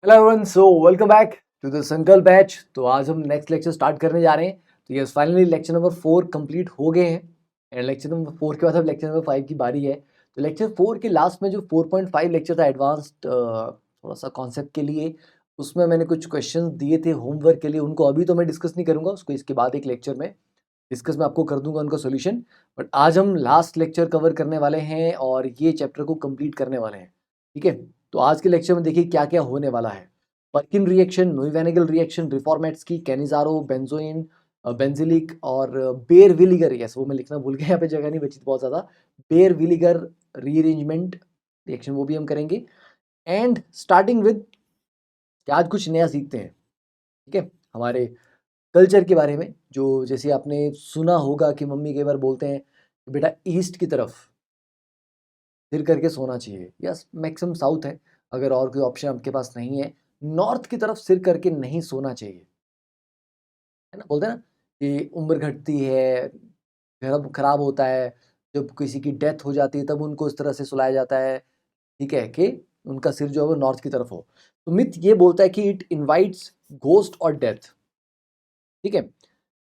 Hello everyone, so welcome back to the Sankalp batch. तो आज हम नेक्स्ट लेक्चर स्टार्ट करने जा रहे हैं। तो yes, finally lecture number 4 complete हो गए हैं एंड लेक्चर नंबर 4 के बाद अब लेक्चर नंबर 5 की बारी है। तो लेक्चर 4 के लास्ट में जो 4.5 लेक्चर था एडवांस्ड थोड़ा सा कॉन्सेप्ट के लिए, उसमें मैंने कुछ क्वेश्चंस दिए थे होमवर्क के लिए। उनको अभी तो मैं डिस्कस नहीं करूंगा, उसको इसके बाद एक लेक्चर में डिस्कस मैं आपको कर दूंगा उनका सोल्यूशन। बट आज हम लास्ट लेक्चर कवर करने वाले हैं और ये चैप्टर को कंप्लीट करने वाले हैं। ठीक है, तो आज के लेक्चर में देखिए क्या क्या होने वाला है। Perkin reaction, Knoevenagel reaction, Reformatsky, Cannizzaro, benzoin, benzilic और बेयर विलीगर। यस, वो मैं लिखना भूल गया, यहाँ पे जगह नहीं बची थी बहुत ज़्यादा। बेयर विलीगर रीअरेंजमेंट रिएक्शन वो भी हम करेंगे। एंड स्टार्टिंग विद आज कुछ नया सीखते हैं। ठीक है, हमारे कल्चर के बारे में, जो जैसे आपने सुना होगा कि मम्मी कई बार बोलते हैं कि बेटा ईस्ट की तरफ सिर करके सोना चाहिए। यस, मैक्सिमम साउथ है, अगर और कोई ऑप्शन आपके पास नहीं है। नॉर्थ की तरफ सिर करके नहीं सोना चाहिए, है ना। बोलते हैं ना कि उम्र घटती है, घर खराब होता है, जब किसी की डेथ हो जाती है तब उनको इस तरह से सुलाया जाता है। ठीक है, कि उनका सिर जो है वो नॉर्थ की तरफ हो। तो मिथ ये बोलता है कि इट इनवाइट्स घोस्ट और डेथ। ठीक है,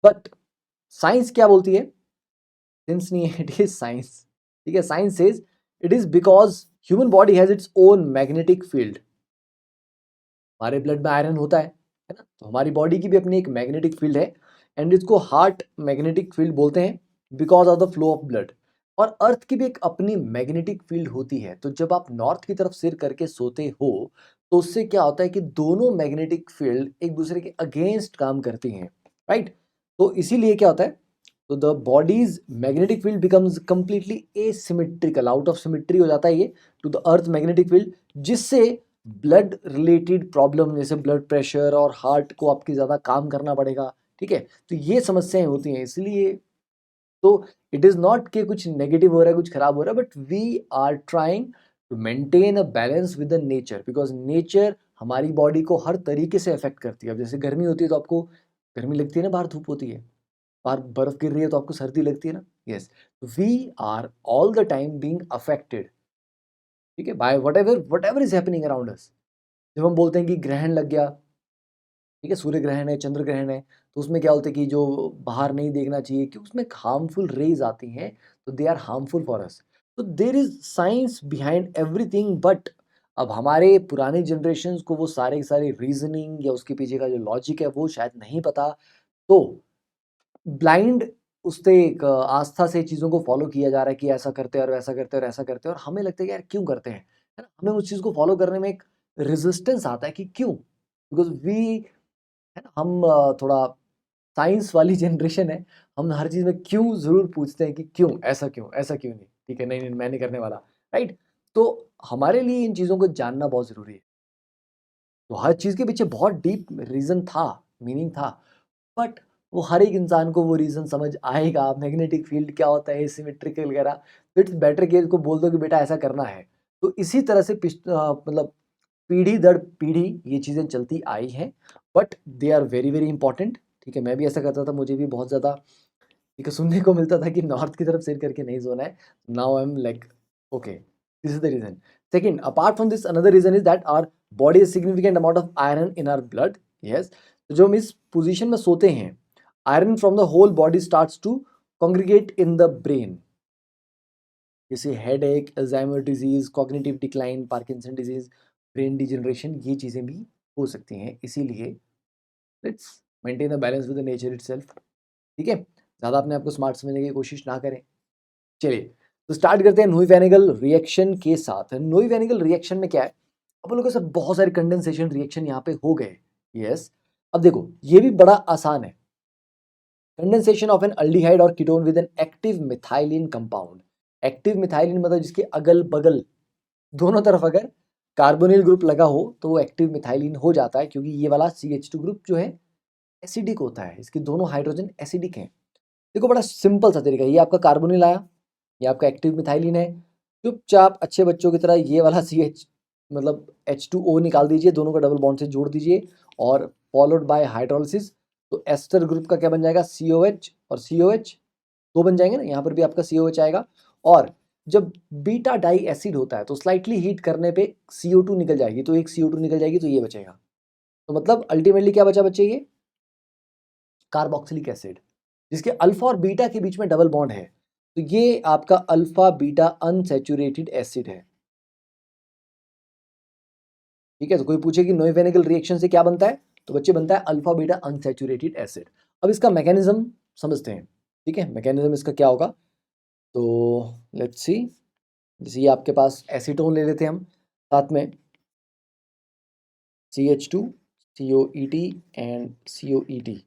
बट साइंस क्या बोलती है? सेंस नहीं है, इट इज साइंस। ठीक है, science says it is because human body has its own magnetic field. हमारे ब्लड में आयरन होता है ना, तो हमारी बॉडी की भी अपनी एक मैग्नेटिक फील्ड है एंड इसको हार्ट मैग्नेटिक फील्ड बोलते हैं because of the flow of blood. और अर्थ की भी एक अपनी मैग्नेटिक फील्ड होती है। तो जब आप नॉर्थ की तरफ सिर करके सोते हो तो उससे क्या होता है कि दोनों मैग्नेटिक फील्ड एक दूसरे के अगेंस्ट काम करती हैं, राइट। तो इसीलिए क्या होता है, तो the body's magnetic field becomes completely asymmetrical, out of symmetry हो जाता है ये to the earth magnetic field, जिससे ब्लड रिलेटेड प्रॉब्लम जैसे ब्लड प्रेशर और हार्ट को आपकी ज़्यादा काम करना पड़ेगा। ठीक है, तो ये समस्याएं होती हैं। इसलिए तो इट इज़ नॉट कि कुछ नेगेटिव हो रहा है, कुछ खराब हो रहा है, but we are trying to maintain a balance with the nature, because nature हमारी बॉडी को हर तरीके से अफेक्ट करती है। अब जैसे गर्मी होती है तो आपको गर्मी लगती है ना, बाहर धूप होती है, बाहर बर्फ गिर रही है तो आपको सर्दी लगती है ना। Yes, we are all the time being affected, ठीक है, by whatever is happening around us. जब हम बोलते हैं कि ग्रहण लग गया, ठीक है, सूर्य ग्रहण है, चंद्र ग्रहण है, तो उसमें क्या होता है कि जो बाहर नहीं देखना चाहिए कि उसमें हार्मफुल रेज आती हैं, तो they are harmful for us. तो there is science behind everything, but अब हमारे पुराने जनरेशन को वो सारे के सारे रीजनिंग या उसके पीछे का जो लॉजिक है वो शायद नहीं पता। तो ब्लाइंड उससे एक आस्था से चीज़ों को फॉलो किया जा रहा है कि ऐसा करते हैं और वैसा करते हैं और ऐसा करते हैं, और हमें लगता है कि यार क्यों करते हैं, है ना। हमें उस चीज़ को फॉलो करने में एक रेजिस्टेंस आता है कि क्यों, बिकॉज वी, है ना, हम थोड़ा साइंस वाली जनरेशन है। हम हर चीज़ में क्यों ज़रूर पूछते हैं कि क्यों, ऐसा क्यों नहीं, ठीक है, नहीं नहीं मैं नहीं करने वाला, राइट। तो हमारे लिए इन चीज़ों को जानना बहुत ज़रूरी है। तो हर चीज़ के पीछे बहुत डीप रीज़न था, मीनिंग था, बट वो हर एक इंसान को वो रीज़न समझ आएगा, मैग्नेटिक फील्ड क्या होता है, सिमेट्रिकल वगैरह। तो इट्स बेटर कि इसको बोल दो कि बेटा ऐसा करना है। तो इसी तरह से मतलब पीढ़ी दर पीढ़ी ये चीज़ें चलती आई हैं, but they are very very important. ठीक है, मैं भी ऐसा करता था, मुझे भी बहुत ज़्यादा ठीक है सुनने को मिलता था कि नॉर्थ की तरफ सिर करके नहीं सोना है। Now I am like okay, this is the reason. Second, apart from this another reason is that our body is significant amount of iron in our blood. Yes, तो जो हम इस पोजीशन में सोते हैं, iron from the whole body starts to congregate in the brain, जैसे headache, Alzheimer disease, cognitive decline, Parkinson disease, brain degeneration, ये चीज़ें भी हो सकती हैं। इसीलिए let's maintain the balance with the nature itself. ठीक है, ज़्यादा अपने आप को स्मार्ट समझने की कोशिश ना करें। चलिए, तो स्टार्ट करते हैं नोइवेनेगल रिएक्शन के साथ। नोइवेनेगल रिएक्शन में क्या है, अब लोगों के साथ बहुत सारे कंडेंसेशन रिएक्शन यहाँ पे हो गए। यस, अब देखो ये भी बड़ा आसान है। कंडेंसेशन ऑफ एन अल्डिहाइड और ketone with an active methylene compound. Active methylene मतलब जिसके अगल बगल दोनों तरफ अगर कार्बोनिल ग्रुप लगा हो तो वो एक्टिव मिथाइलिन हो जाता है, क्योंकि ये वाला CH2 ग्रुप जो है एसिडिक होता है, इसके दोनों हाइड्रोजन एसिडिक हैं। देखो बड़ा सिंपल सा तरीका है, ये आपका कार्बोनिल आया, ये आपका एक्टिव मिथाइलिन है। चुपचाप अच्छे बच्चों की तरह ये वाला CH मतलब H2O निकाल दीजिए, दोनों का डबल बॉन्ड से जोड़ दीजिए और फॉलोड बाय हाइड्रोलिसिस। तो एस्टर ग्रुप का क्या बन जाएगा, COH और COH, दो बन जाएंगे ना, यहाँ पर भी आपका COH आएगा। और जब बीटा डाई एसिड होता है तो स्लाइटली हीट करने पे CO2 निकल जाएगी, तो एक CO2 निकल जाएगी तो ये बचेगा। तो मतलब अल्टीमेटली क्या बचा बच्चे, ये कार्बोक्सिलिक एसिड, जिसके अल्फा और बीटा के बीच में डबल बॉन्ड है, तो ये आपका अल्फा बीटा अनसैचुरेटेड एसिड है। ठीक है, तो कोई पूछे कि नोइवेनेगल रिएक्शन से क्या बनता है, तो बच्चे बनता है अल्फा बीटा अनसैचुरेटेड एसिड। अब इसका मैकेनिज्म समझते हैं। ठीक है, मैकेनिज्म इसका क्या होगा, तो लेट्स सी। जैसे ये आपके पास एसीटोन ले लेते हैं हम, साथ में CH2 COET एंड COET।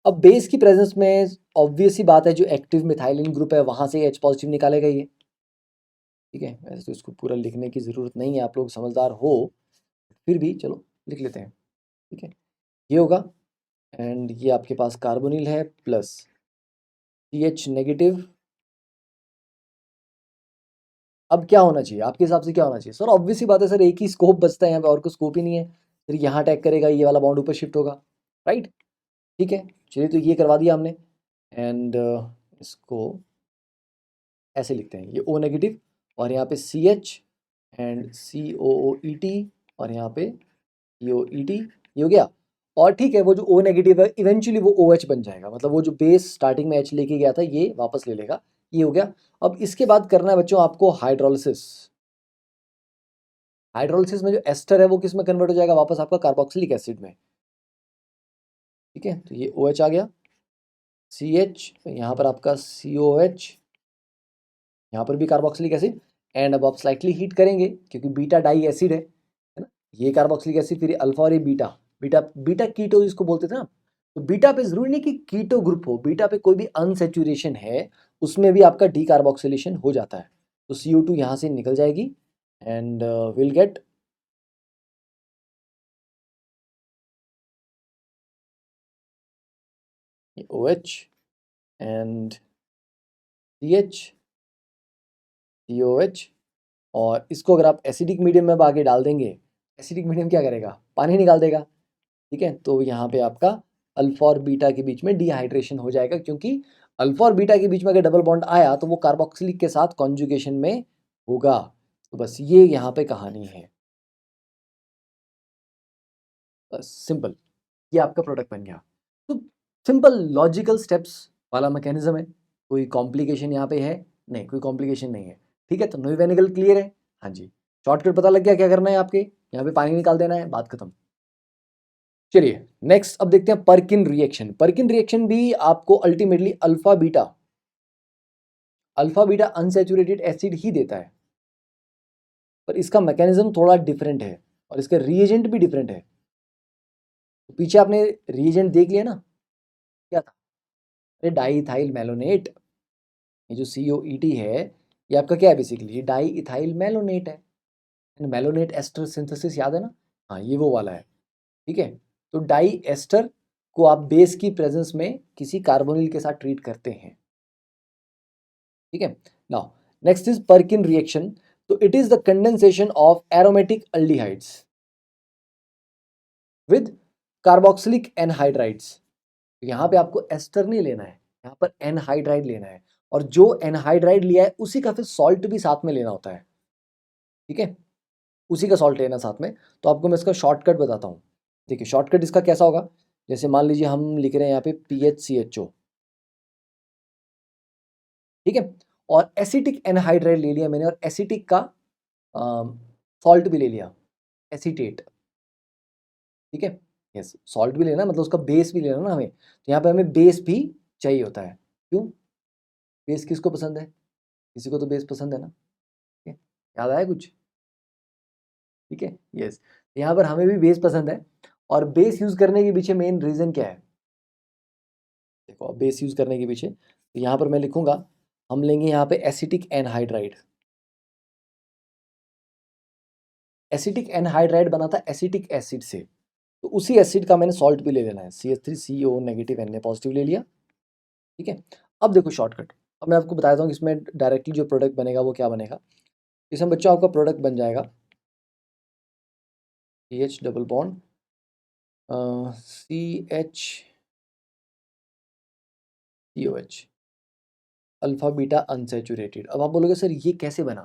अब बेस की प्रेजेंस में ऑब्वियस ही बात है, जो एक्टिव मिथाइलिन ग्रुप है वहां से H पॉजिटिव निकालेगा ये। ठीक है, वैसे तो इसको पूरा लिखने की ज़रूरत नहीं है, आप लोग समझदार हो, फिर भी चलो लिख लेते हैं। ठीक है, ये होगा, एंड ये आपके पास कार्बोनिल है प्लस CH नेगेटिव। अब क्या होना चाहिए आपके हिसाब से, क्या होना चाहिए सर? ऑब्वियस ही बात है सर, एक ही स्कोप बचता है यहाँ पे, और कोई स्कोप ही नहीं है। फिर यहाँ अटैक करेगा, ये वाला बॉन्ड ऊपर शिफ्ट होगा, राइट। ठीक है, चलिए तो ये करवा दिया हमने, एंड इसको ऐसे लिखते हैं, ये O नेगेटिव और यहाँ पे CH एंड COOET और यहाँ पे COET, ये हो गया। और ठीक है, वो जो O नेगेटिव है इवेंचुअली वो OH बन जाएगा, मतलब वो जो बेस स्टार्टिंग में H लेके गया था ये वापस ले लेगा, ये हो गया। अब इसके बाद करना है बच्चों आपको हाइड्रोलिसिस। हाइड्रोलिसिस में जो एस्टर है वो किस में कन्वर्ट हो जाएगा, वापस आपका कार्बोक्सिलिक एसिड में। ठीक है, तो ये OH आ गया, CH, यहाँ पर आपका COH, यहाँ पर भी कार्बोक्सिलिक एसिड, एंड अब आप स्लाइटली हीट करेंगे क्योंकि बीटा डाई एसिड है ना, ये कार्बोक्सिलिक एसिड, फिर अल्फा और ये बीटा, बीटा बीटा कीटो जिसको बोलते थे ना। तो बीटा पे जरूरी नहीं कि कीटो ग्रुप हो, बीटा पे कोई भी अनसेचुरेशन है उसमें भी आपका डी कार्बोक्सिलेशन हो जाता है, तो CO2 यहाँ से निकल जाएगी, and will get OH and CH COH। और इसको अगर आप एसिडिक मीडियम में आगे डाल देंगे, एसिडिक मीडियम क्या करेगा, पानी निकाल देगा। ठीक है, तो यहाँ पे आपका अल्फा और बीटा के बीच में डिहाइड्रेशन हो जाएगा, क्योंकि अल्फा और बीटा के बीच में अगर डबल बॉन्ड आया तो वो कार्बोक्सिलिक के साथ कॉन्जुगेशन में होगा। तो बस ये यहाँ पे कहानी है, बस सिंपल, ये आपका प्रोडक्ट बन गया। तो सिंपल लॉजिकल स्टेप्स वाला मैकेनिज्म है, कोई कॉम्प्लिकेशन यहाँ पे है नहीं, कोई कॉम्प्लिकेशन नहीं है। ठीक है, तो नोइवेनिकल क्लियर है, हाँ जी, शॉर्टकट पता लग गया क्या करना है, आपके यहाँ पे पानी निकाल देना है, बात खत्म। चलिए नेक्स्ट अब देखते हैं पर्किन रिएक्शन। पर्किन रिएक्शन भी आपको ultimately alpha beta unsaturated acid ही देता है, पर इसका मैकेनिज्म थोड़ा डिफरेंट है और इसका रिएजेंट भी डिफरेंट है। तो पीछे आपने रिएजेंट देख लिया ना, क्या था, अरे डाई इथाइल मेलोनेट। ये जो COET है ये आपका क्या है, बेसिकली ये डाई इथाइल मेलोनेट है, मेलोनेट एस्टर सिंथेसिस याद है ना, हाँ ये वो वाला है। ठीक है, तो डाई एस्टर को आप बेस की प्रेजेंस में किसी कार्बोनिल के साथ ट्रीट करते हैं। ठीक है, now next is Perkin reaction. तो it is the condensation of aromatic aldehydes with carboxylic anhydrides. यहाँ पे आपको एस्टर नहीं लेना है, यहाँ पर एनहाइड्राइड लेना है, और जो एनहाइड्राइड लिया है उसी का फिर सॉल्ट भी साथ में लेना होता है। ठीक है, उसी का सॉल्ट लेना साथ में। तो आपको मैं इसका शॉर्टकट बताता हूँ। देखिए शॉर्टकट इसका कैसा होगा, जैसे मान लीजिए हम लिख रहे हैं यहाँ पे PHCHO। ठीक है, और एसिटिक एनहाइड्राइड ले लिया मैंने, और एसिटिक का सॉल्ट भी ले लिया, एसीटेट। ठीक है, यस, सॉल्ट भी लेना मतलब उसका बेस भी लेना ना हमें, तो यहाँ पे हमें बेस भी चाहिए होता है। क्यों, बेस किसको पसंद है, किसी को तो बेस पसंद है ना। ठीक है, याद आया कुछ? ठीक है, यस, यहाँ पर हमें भी बेस पसंद है, और बेस यूज करने के पीछे मेन रीजन क्या है, देखो अब बेस यूज करने के पीछे, तो यहाँ पर मैं लिखूंगा, हम लेंगे यहाँ पे एसिटिक एनहाइड्राइड। एसिटिक एनहाइड्राइड बना था एसिटिक एसिड से, तो उसी एसिड का मैंने सॉल्ट भी ले लेना है, CH3CO नेगेटिव Na पॉजिटिव ले लिया। ठीक है, अब देखो शॉर्टकट, अब मैं आपको बताता हूँ कि इसमें डायरेक्टली जो प्रोडक्ट बनेगा वो क्या बनेगा। इसमें बच्चों आपका प्रोडक्ट बन जाएगा CH double bond CH COH, alpha beta unsaturated. अब आप बोलोगे सर ये कैसे बना,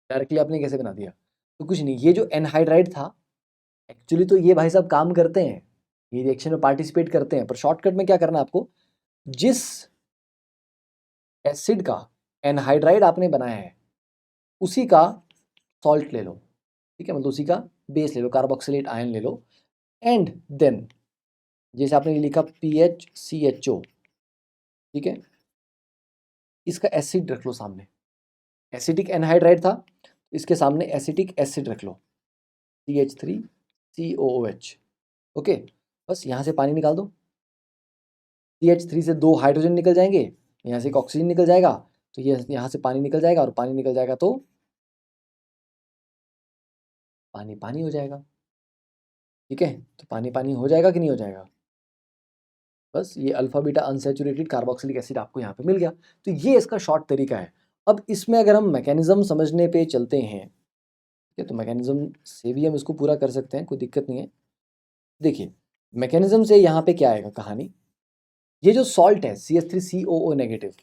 डायरेक्टली आपने कैसे बना दिया? तो कुछ नहीं, ये जो एनहाइड्राइड था एक्चुअली तो ये भाई साहब काम करते हैं, ये रिएक्शन में पार्टिसिपेट करते हैं, पर शॉर्टकट में क्या करना है आपको, जिस एसिड का एनहाइड्राइड आपने बनाया है उसी का सॉल्ट ले लो, ठीक है, मतलब उसी का बेस ले लो, कार्बोक्सिलेट आयन ले लो, एंड देन जैसे आपने लिखा PHCHO, ठीक है, इसका एसिड रख लो सामने, एसिटिक एनहाइड्राइड था, इसके सामने एसिटिक एसिड रख लो, CH3COOH, ओके, बस यहाँ से पानी निकाल दो, CH3 से 2 हाइड्रोजन निकल जाएंगे, यहाँ से एक ऑक्सीजन निकल जाएगा, तो ये यहाँ से पानी निकल जाएगा, और पानी निकल जाएगा तो पानी पानी हो जाएगा, ठीक है, तो पानी पानी हो जाएगा कि नहीं हो जाएगा? बस ये alpha beta unsaturated carboxylic acid आपको यहाँ पे मिल गया। तो ये इसका शॉर्ट तरीका है। अब इसमें अगर हम मैकेनिज्म समझने पे चलते हैं, ठीक है, तो मैकेनिज्म से भी हम इसको पूरा कर सकते हैं, कोई दिक्कत नहीं है। देखिए मैकेनिज्म से यहाँ पे क्या आएगा कहानी, ये जो सॉल्ट है CH3COO नेगेटिव,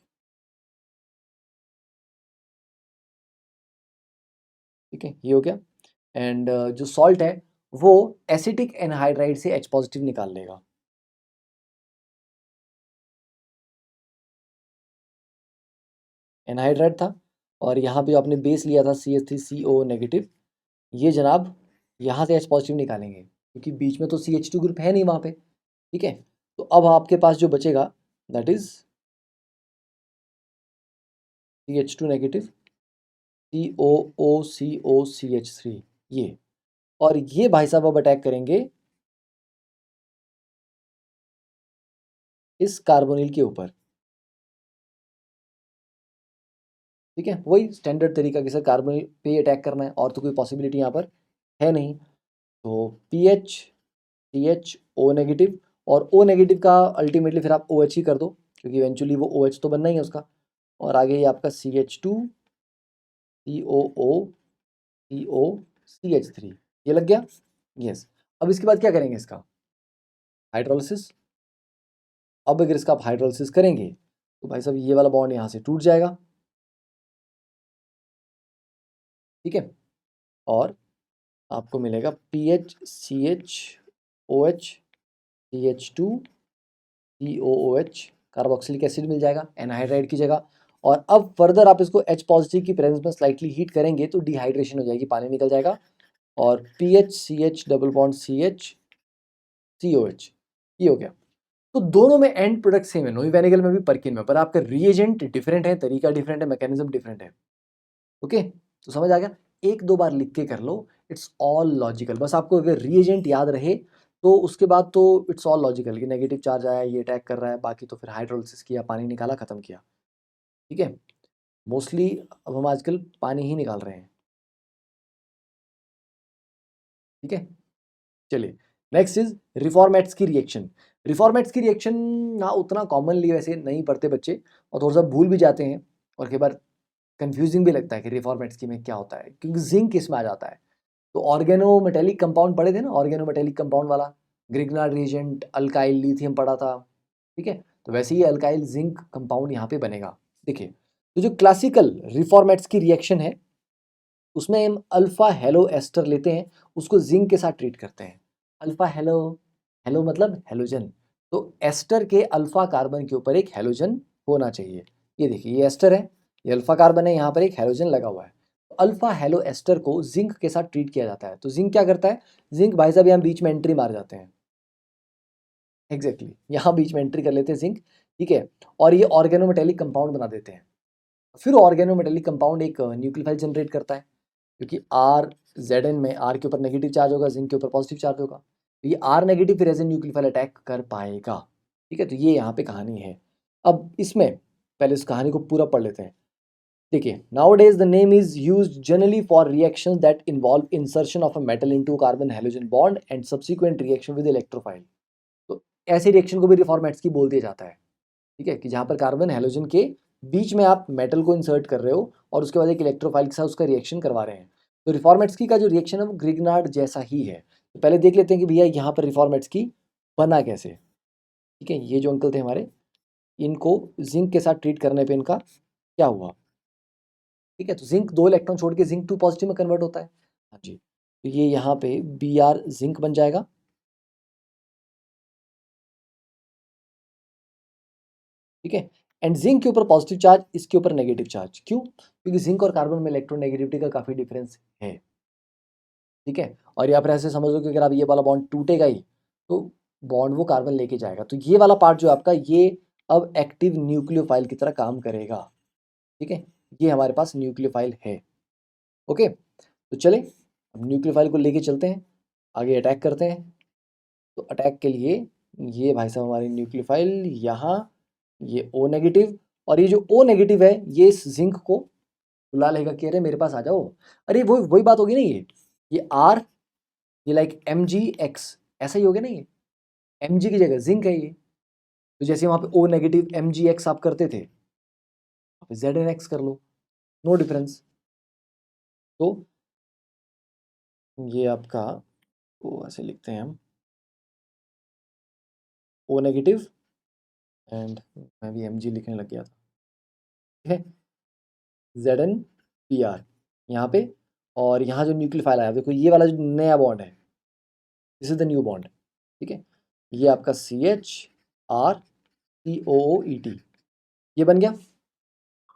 ठीक है, ये हो गया, एंड जो सॉल्ट है वो एसिटिक एनहाइड्राइड से H पॉजिटिव निकाल लेगा, एनहाइड्राइड था, और यहाँ पे जो आपने बेस लिया था CH3CO नेगेटिव, ये जनाब यहाँ से H पॉजिटिव निकालेंगे, क्योंकि बीच में तो CH2 ग्रुप है नहीं वहाँ पे, ठीक है। तो अब आपके पास जो बचेगा that is CH2 negative COOCOCH3, ये, और ये भाई साहब अब अटैक करेंगे इस कार्बोनिल के ऊपर, ठीक है, वही स्टैंडर्ड तरीका के साथ कार्बोनिल पे अटैक करना है, और तो कोई पॉसिबिलिटी यहाँ पर है नहीं। तो PH CHO नेगेटिव, और O नेगेटिव का अल्टीमेटली फिर आप OH ही कर दो, क्योंकि इवेंचुअली वो OH तो बनना ही है उसका, और आगे ये आपका CH2 COO CO CH3, ये लग गया, यस। अब इसके बाद क्या करेंगे, इसका हाइड्रोलिसिस। अब अगर इसका आप हाइड्रोलिसिस करेंगे तो भाई साहब ये वाला बॉन्ड यहाँ से टूट जाएगा, ठीक है, और आपको मिलेगा PHCHOH CH2 COOH, carboxylic acid मिल जाएगा एनहाइड्राइड की जगह। और अब फर्दर आप इसको H पॉजिटिव की प्रेजेंस में स्लाइटली हीट करेंगे तो डिहाइड्रेशन हो जाएगी, पानी निकल जाएगा, और PHCH double bond CH COH, ये हो गया। तो दोनों में एंड प्रोडक्ट सेम है, नोइवेनिगल में भी परकिन में, पर आपका रिएजेंट डिफरेंट है, तरीका डिफरेंट है, मैकेनिज्म डिफरेंट है, ओके। तो समझ आ गया, एक दो बार लिख के कर लो, इट्स ऑल लॉजिकल। बस आपको अगर रिएजेंट याद रहे तो उसके बाद तो इट्स ऑल लॉजिकल, कि नेगेटिव चार्ज आया, ये अटैक कर रहा है, बाकी तो फिर हाइड्रोलिसिस किया, पानी निकाला, खत्म किया, ठीक है। मोस्टली अब हम आजकल पानी ही निकाल रहे हैं, ठीक है। चलिए नेक्स्ट इज रिफॉर्मेट्स की रिएक्शन। रिफॉर्मेट्स की रिएक्शन ना उतना कॉमनली वैसे नहीं पढ़ते बच्चे, और थोड़ा सा भूल भी जाते हैं, और कई बार कंफ्यूजिंग भी लगता है कि रिफॉर्मेट्स की में क्या होता है, क्योंकि जिंक इसमें आ जाता है। तो ऑर्गेनोमेटेलिक कंपाउंड पढ़े थे ना, ऑर्गेनोमेटेलिक कंपाउंड वाला ग्रिग्नार्ड रिएजेंट, अल्काइल लिथियम पढ़ा था, ठीक है। तो वैसे ही अल्काइल जिंक कंपाउंड यहाँ पे बनेगा। देखिए तो जो क्लासिकल रिफॉर्मेट्स की रिएक्शन है उसमें हम अल्फा हेलो एस्टर लेते हैं, उसको जिंक के साथ ट्रीट करते हैं। अल्फा हेलो, हेलो मतलब हेलोजन, तो एस्टर के अल्फा कार्बन के ऊपर एक हेलोजन होना चाहिए। ये देखिए ये एस्टर है, ये अल्फा कार्बन है, यहाँ पर एक हेलोजन लगा हुआ है। तो अल्फा हेलो एस्टर को जिंक के साथ ट्रीट किया जाता है। तो जिंक क्या करता है, जिंक भाई साहब यहाँ बीच में एंट्री मार जाते हैं, एग्जैक्टली यहाँ बीच में एंट्री कर लेते हैं जिंक, ठीक है, और ये ऑर्गेनोमेटेलिक कंपाउंड बना देते हैं। फिर ऑर्गेनोमेटेलिक कंपाउंड एक न्यूक्लियोफाइल जनरेट करता है, क्योंकि आर जेड एन में आर के ऊपर नेगेटिव चार्ज होगा, जिंक के ऊपर पॉजिटिव चार्ज होगा, तो ये आर नेगेटिव फिर एज ए न्यूक्लियोफाइल अटैक कर पाएगा, ठीक है। तो ये यहाँ पे कहानी है। अब इसमें पहले इस कहानी को पूरा पढ़ लेते हैं। देखिए nowadays the name is used generally for reactions that involve insertion of a metal into carbon halogen bond and subsequent reaction with electrophile. तो ऐसे रिएक्शन को भी रिफॉर्मेट्स की बोल दिया जाता है, ठीक है, कि जहाँ पर कार्बन हैलोजन के बीच में आप मेटल को इंसर्ट कर रहे हो और उसके बाद एक इलेक्ट्रोफाइल के साथ उसका रिएक्शन करवा रहे हैं। तो रिफॉर्मेट्स की का जो रिएक्शन है वो ग्रिग्नार्ड जैसा ही है। तो पहले देख लेते हैं कि भैया यहाँ पर रिफॉर्मेट्स की बना कैसे, ठीक है। ये जो अंकल थे हमारे इनको जिंक के साथ ट्रीट करने पे इनका क्या हुआ, ठीक है। तो जिंक 2 इलेक्ट्रॉन छोड़ के जिंक 2 पॉजिटिव में कन्वर्ट होता है। हाँ जी, तो ये यहाँ पे Br जिंक बन जाएगा, ठीक है। एंड जिंक के ऊपर पॉजिटिव चार्ज, इसके ऊपर नेगेटिव चार्ज, क्यों? क्योंकि जिंक और कार्बन में इलेक्ट्रोनेगेटिविटी का काफी डिफरेंस है, ठीक है। और यहाँ पर ऐसे समझ लो कि अगर आप ये वाला बॉन्ड टूटेगा ही तो बॉन्ड वो कार्बन लेके जाएगा, तो ये वाला पार्ट जो आपका ये अब एक्टिव न्यूक्लियोफाइल की तरह काम करेगा, ठीक है। ये हमारे पास न्यूक्लियोफाइल है, ओके। तो चले अब न्यूक्लियोफाइल को लेके चलते हैं, आगे अटैक करते हैं। तो अटैक के लिए ये भाई साहब हमारी न्यूक्लियोफाइल यहाँ, ये O नेगेटिव, और ये जो O नेगेटिव है ये इस जिंक को बुला लेगा कि अरे मेरे पास आ जाओ। अरे वो वही बात होगी ना, ये R, ये लाइक Mgx ऐसा ही हो गया ना, ये Mg की जगह जिंक है ये। तो जैसे वहाँ पे O नेगेटिव Mgx आप करते थे, ZnX कर लो, नो डिफरेंस। तो ये आपका वो ऐसे लिखते हैं हम, O नेगेटिव एंड मैं भी Mg लिखने लग गया था, ठीक है। ZnPr यहाँ पे, और यहाँ जो न्यूक्लियोफाइल आया देखो, ये वाला जो नया बॉन्ड है, this is the new bond, ठीक है। ये आपका CH4COOET ये बन गया,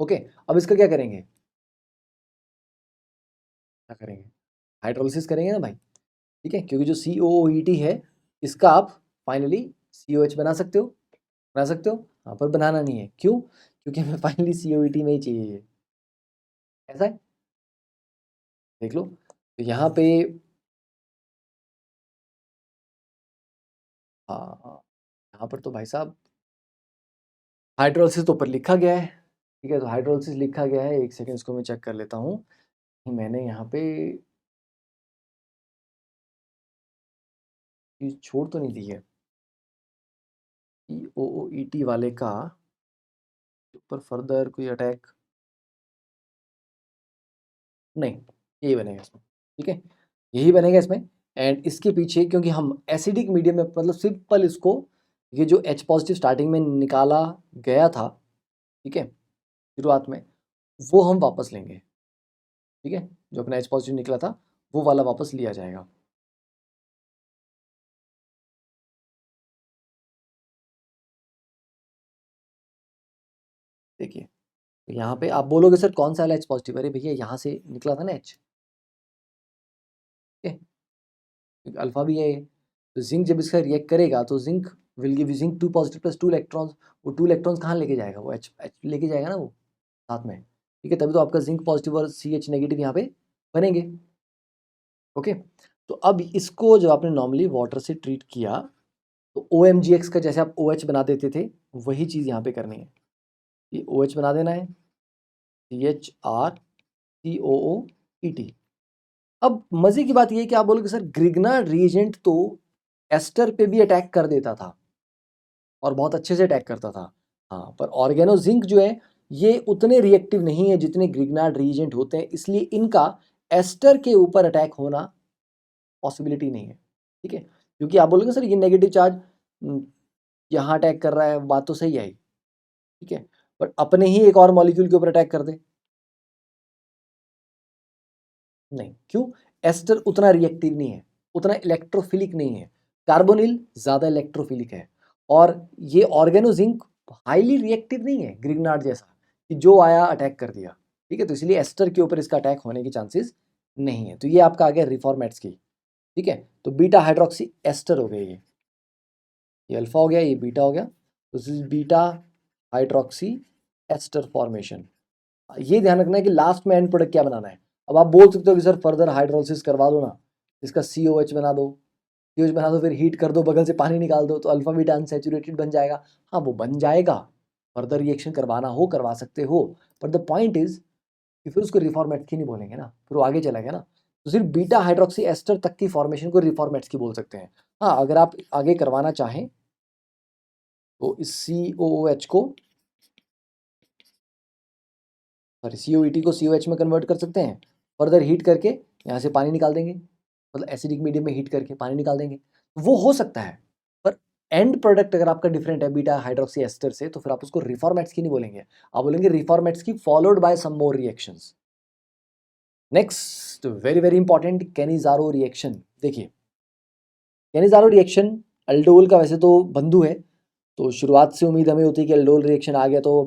ओके। अब इसका क्या करेंगे, क्या करेंगे, हाइड्रोलिसिस करेंगे ना भाई, ठीक है। क्योंकि जो COOET है इसका आप फाइनली COH बना सकते हो, बना सकते हो, हाँ, पर बनाना नहीं है, क्यों? क्योंकि हमें फाइनली COET में ही चाहिए ये, ऐसा है, देख लो। तो यहाँ पे हाँ, यहाँ पर तो भाई साहब हाइड्रोलिसिस तो ऊपर लिखा गया है, ठीक है। तो हाइड्रोलिसिस लिखा गया है, एक सेकेंड इसको मैं चेक कर लेता हूँ कि मैंने यहाँ पे चीज़ छोड़ तो नहीं दी है। COOET वाले का ऊपर फर्दर कोई अटैक नहीं, यही बनेगा इसमें, ठीक है, यही बनेगा इसमें। एंड इसके पीछे क्योंकि हम एसिडिक मीडियम में, मतलब सिंपल इसको, ये जो H पॉजिटिव स्टार्टिंग में निकाला गया था, ठीक है, शुरुआत में, वो हम वापस लेंगे, ठीक है। जो अपना H पॉजिटिव निकला था वो वाला वापस लिया जाएगा। देखिए, तो यहाँ पे आप बोलोगे सर कौन सा वाला H पॉजिटिव, अरे भैया यहाँ से निकला था ना H, ठीक है, अल्फा भी है ये। तो जिंक जब इसका रिएक्ट करेगा तो zinc will give zinc 2 positive plus 2 electrons, वो 2 इलेक्ट्रॉन्स कहाँ लेके जाएगा, वो H लेके जाएगा ना वो साथ में, ठीक है। तभी तो आपका जिंक पॉजिटिव और CH नेगेटिव यहाँ पे बनेंगे, ओके। तो अब इसको जब आपने नॉर्मली वाटर से ट्रीट किया तो OMgx का जैसे आप OH बना देते थे वही चीज़ यहाँ पे करनी है, ये OH बना देना है, CHR COOET। अब मजे की बात ये है कि आप बोलोगे सर ग्रिग्नार्ड रिएजेंट तो एस्टर पे भी अटैक कर देता था और बहुत अच्छे से अटैक करता था, हाँ, पर ऑर्गेनो जिंक जो है ये उतने रिएक्टिव नहीं है जितने ग्रिग्नार्ड रिएजेंट होते हैं, इसलिए इनका एस्टर के ऊपर अटैक होना पॉसिबिलिटी नहीं है, ठीक है। क्योंकि आप बोलोगे सर ये नेगेटिव चार्ज यहाँ अटैक कर रहा है, बात तो सही आई, ठीक है, बट अपने ही एक और मॉलिक्यूल के ऊपर अटैक कर दे, नहीं, क्यों? एस्टर उतना रिएक्टिव नहीं है, उतना इलेक्ट्रोफिलिक नहीं है, कार्बोनिल ज्यादा इलेक्ट्रोफिलिक है, और ये ऑर्गेनोजिंक हाईली रिएक्टिव नहीं है ग्रिग्नार्ड जैसा कि जो आया अटैक कर दिया, ठीक है। तो इसलिए एस्टर के ऊपर इसका अटैक होने की चांसेस नहीं है। तो ये आपका आ गया रिफॉर्मेट्स की, ठीक है। तो बीटा हाइड्रोक्सी एस्टर हो गया, ये अल्फा हो गया, ये बीटा हो गया, तो this is beta hydroxy ester formation. ये ध्यान रखना है कि लास्ट में एंड प्रोडक्ट क्या बनाना है। अब आप बोल सकते हो कि सर फर्दर हाइड्रोलिसिस करवा दो ना, इसका COH बना दो, COH बना दो, फिर हीट कर दो, बगल से पानी निकाल दो, तो अल्फा बीटा अनसैचुरेटेड बन जाएगा। हाँ, वो बन जाएगा, फर्दर रिएक्शन करवाना हो करवा सकते हो, बट द पॉइंट इज कि फिर उसको रिफॉर्मेट्स की नहीं बोलेंगे ना, फिर वो आगे चला गया ना। तो सिर्फ बीटा हाइड्रोक्सी एस्टर तक की फॉर्मेशन को रिफॉर्मेट्स की बोल सकते हैं। हाँ, अगर आप आगे करवाना चाहें तो इस COOH को, सॉरी COET को COH में कन्वर्ट कर सकते हैं, फर्दर हीट करके यहाँ से पानी निकाल देंगे, मतलब एसिडिक मीडियम में हीट करके पानी निकाल देंगे, वो हो सकता है, पर एंड प्रोडक्ट अगर आपका डिफरेंट है बीटा हाइड्रोक्सी एस्टर से, तो फिर आप उसको रिफॉर्मेट्स की नहीं बोलेंगे, आप बोलेंगे Reformatsky followed by some more reactions. Next very very important, Cannizzaro reaction. देखिए कैनिजारो रिएक्शन अल्डोल का वैसे तो बंधु है, तो शुरुआत से उम्मीद हमें होती है कि अल्डोल रिएक्शन आ गया तो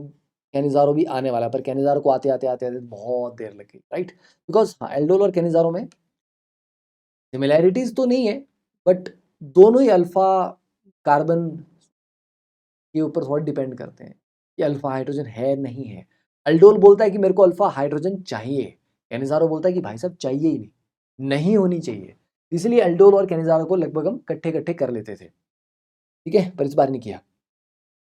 कैनिजारो भी आने वाला है, पर कैनिजारो को आते आते आते आते बहुत देर लगी, राइट। बिकॉज हाँ एल्डोल और कैनिजारो में सिमिलैरिटीज तो नहीं है, बट दोनों ही अल्फा कार्बन के ऊपर थोड़ा डिपेंड करते हैं कि अल्फा हाइड्रोजन है नहीं है। अल्डोल बोलता है कि मेरे को अल्फा हाइड्रोजन चाहिए, कैनिजारो बोलता है कि भाई साहब चाहिए ही नहीं, नहीं होनी चाहिए। इसलिए अल्डोल और कैनिजारो को लगभग हम इकट्ठे इकट्ठे कर लेते थे, ठीक है, पर इस बार नहीं किया।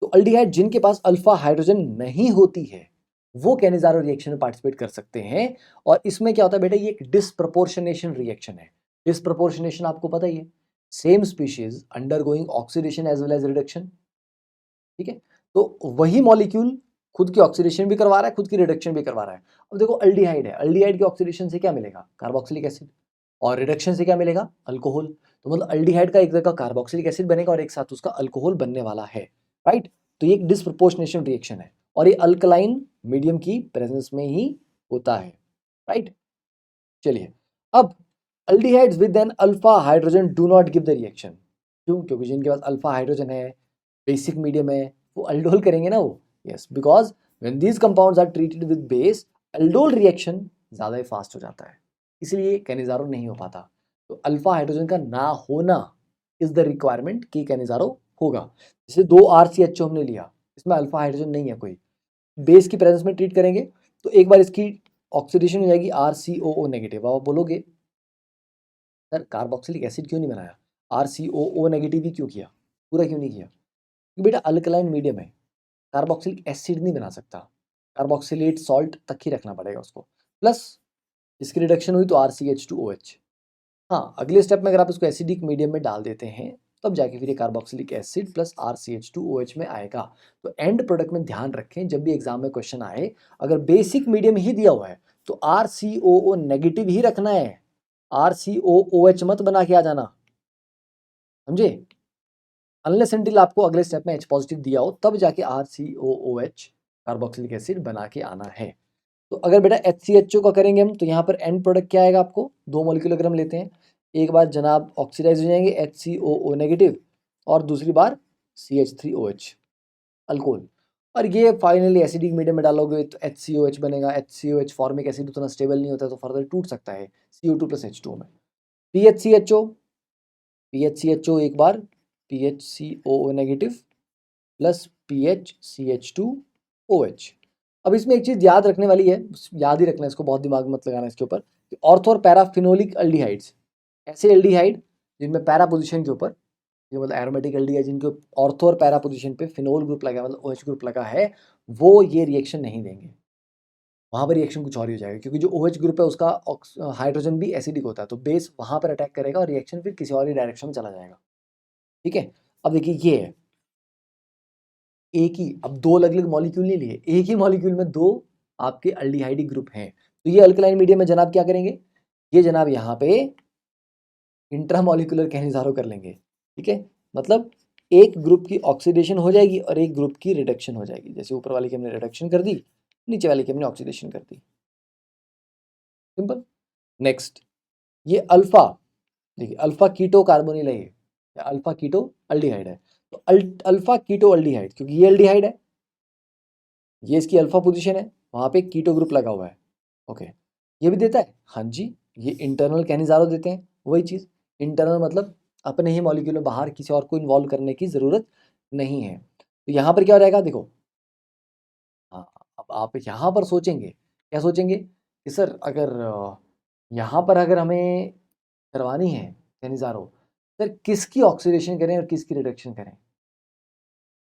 तो अल्डिहाइड जिनके पास अल्फा हाइड्रोजन नहीं होती है वो कैनिजारो रिएक्शन में पार्टिसिपेट कर सकते हैं। और इसमें क्या होता है बेटा, ये एक डिसप्रपोर्शनेशन रिएक्शन है। डिसप्रपोर्शनेशन आपको पता ही है, same species undergoing oxidation as well as reduction, ठीक है। तो वही मॉलिक्यूल खुद की ऑक्सीडेशन भी करवा रहा है, खुद की रिडक्शन भी करवा रहा है। अब देखो अल्डिहाइड है, अल्डिहाइड की ऑक्सीडेशन से क्या मिलेगा, कार्बोक्सिलिक एसिड, और रिडक्शन से क्या मिलेगा, अल्कोहल। तो मतलब अल्डिहाइड का एक जगह कार्बोक्सिलिक एसिड बनेगा और एक साथ उसका अल्कोहल बनने वाला है, राइट। तो ये एक डिसप्रोपोर्शनेशन रिएक्शन है और ये अल्कलाइन मीडियम की प्रेजेंस में ही होता है, राइट। चलिए अब aldehydes with an alpha hydrogen do not give the reaction. क्यों? क्योंकि जिनके पास अल्फा हाइड्रोजन है, बेसिक मीडियम है, वो अल्डोल करेंगे ना वो। Yes, because when these compounds are treated with base, aldol reaction ज़्यादा ही फास्ट हो जाता है, इसलिए कैनिजारो नहीं हो पाता। तो अल्फा हाइड्रोजन का ना होना इज द रिक्वायरमेंट कि कैनिजारो होगा। जैसे 2 RCHO हमने लिया, इसमें अल्फा हाइड्रोजन नहीं है कोई, बेस की प्रेजेंस में ट्रीट करेंगे तो एक बार इसकी ऑक्सीडेशन हो जाएगी RCOO नेगेटिव। आप बोलोगे सर कार्बोक्सिलिक एसिड क्यों नहीं बनाया, RCOO नेगेटिव ही क्यों किया, पूरा क्यों नहीं किया? क्योंकि बेटा अल्कलाइन मीडियम है, कार्बोक्सिलिक एसिड नहीं बना सकता, कार्बोक्सिलेट सॉल्ट तक ही रखना पड़ेगा उसको। प्लस इसकी रिडक्शन हुई तो RCH2OH। हाँ, अगले स्टेप में अगर आप इसको एसिडिक मीडियम में डाल देते हैं तब जाके फिर ये कार्बोक्सिलिक एसिड प्लस RCH2OH में आएगा। तो एंड प्रोडक्ट में ध्यान रखें, जब भी एग्जाम में क्वेश्चन आए अगर बेसिक मीडियम ही दिया हुआ है तो RCOO नेगेटिव ही रखना है, RCOOH मत बना के आ जाना, समझे। अनलेस अनटिल आपको अगले स्टेप में H पॉजिटिव दिया हो तब जाके RCOOH कार्बोक्सिलिक एसिड बना के आना है। तो अगर बेटा HCHO का करेंगे हम तो यहाँ पर एंड प्रोडक्ट क्या आएगा, आपको 2 मॉलिक्यूल अगर हम लेते हैं, एक बार जनाब ऑक्सीडाइज हो जाएंगे HCOO नेगेटिव और दूसरी बार CH3OH अल्कोहल, और ये फाइनली एसिडिक मीडियम में डालोगे तो HCOH बनेगा। HCOH फॉर्मिक एसिड उतना स्टेबल नहीं होता तो फर्दर टूट सकता है CO2 + H2O में। PHCHO एक बार PHCOO नेगेटिव प्लस PHCH2OH। अब इसमें एक चीज़ याद रखने वाली है, याद ही रखना है इसको, बहुत दिमाग मत लगाना इसके ऊपर। ऑर्थो और पैराफिनोलिक अल्डिहाइड्स, ऐसे एल्डिहाइड जिनमें पैरा पोजीशन के ऊपर, ये मतलब एरोमेटिक एल्डिहाइड जिनके ऑर्थो और पैरा पोजीशन पे फिनोल ग्रुप लगा है, मतलब OH ग्रुप लगा है, वो ये रिएक्शन नहीं देंगे। वहाँ पर रिएक्शन कुछ और ही हो जाएगा, क्योंकि जो OH ग्रुप है उसका हाइड्रोजन भी एसिडिक होता है, तो बेस वहाँ पर अटैक करेगा और रिएक्शन फिर किसी और ही डायरेक्शन में चला जाएगा, ठीक है। अब देखिए ये है एक ही, अब 2 अलग अलग मॉलिक्यूल नहीं लिए, एक ही मॉलिक्यूल में 2 आपके अल्डिहाइडिक ग्रुप हैं। तो ये अल्कलाइन मीडियम में जनाब क्या करेंगे, ये जनाब यहाँ पे इंट्रामॉलिक्यूलर कैनिजारो कर लेंगे, ठीक है। मतलब एक ग्रुप की ऑक्सीडेशन हो जाएगी और एक ग्रुप की रिडक्शन हो जाएगी। जैसे ऊपर वाले की हमने रिडक्शन कर दी, नीचे वाले की हमने ऑक्सीडेशन कर दी, सिंपल। नेक्स्ट ये अल्फा, देखिए अल्फा कीटो कार्बोनिल है, ये अल्फा कीटो अल्डिहाइड है। तो अल्फा कीटो अल्डिहाइड, क्योंकि ये अल्डिहाइड है, ये इसकी अल्फा पोजीशन है, वहाँ पे कीटो ग्रुप लगा हुआ है, ओके। ये भी देता है, हाँ जी, ये इंटरनल कैनिजारो देते हैं, वही चीज़। इंटरनल मतलब अपने ही मॉलिक्यूल में, बाहर किसी और को इन्वॉल्व करने की ज़रूरत नहीं है। तो यहाँ पर क्या हो जाएगा देखो, हाँ, अब आप यहाँ पर सोचेंगे, क्या सोचेंगे कि सर अगर यहाँ पर अगर हमें करवानी है कैनिजारो, सर किसकी ऑक्सीडेशन करें और किसकी रिडक्शन करें,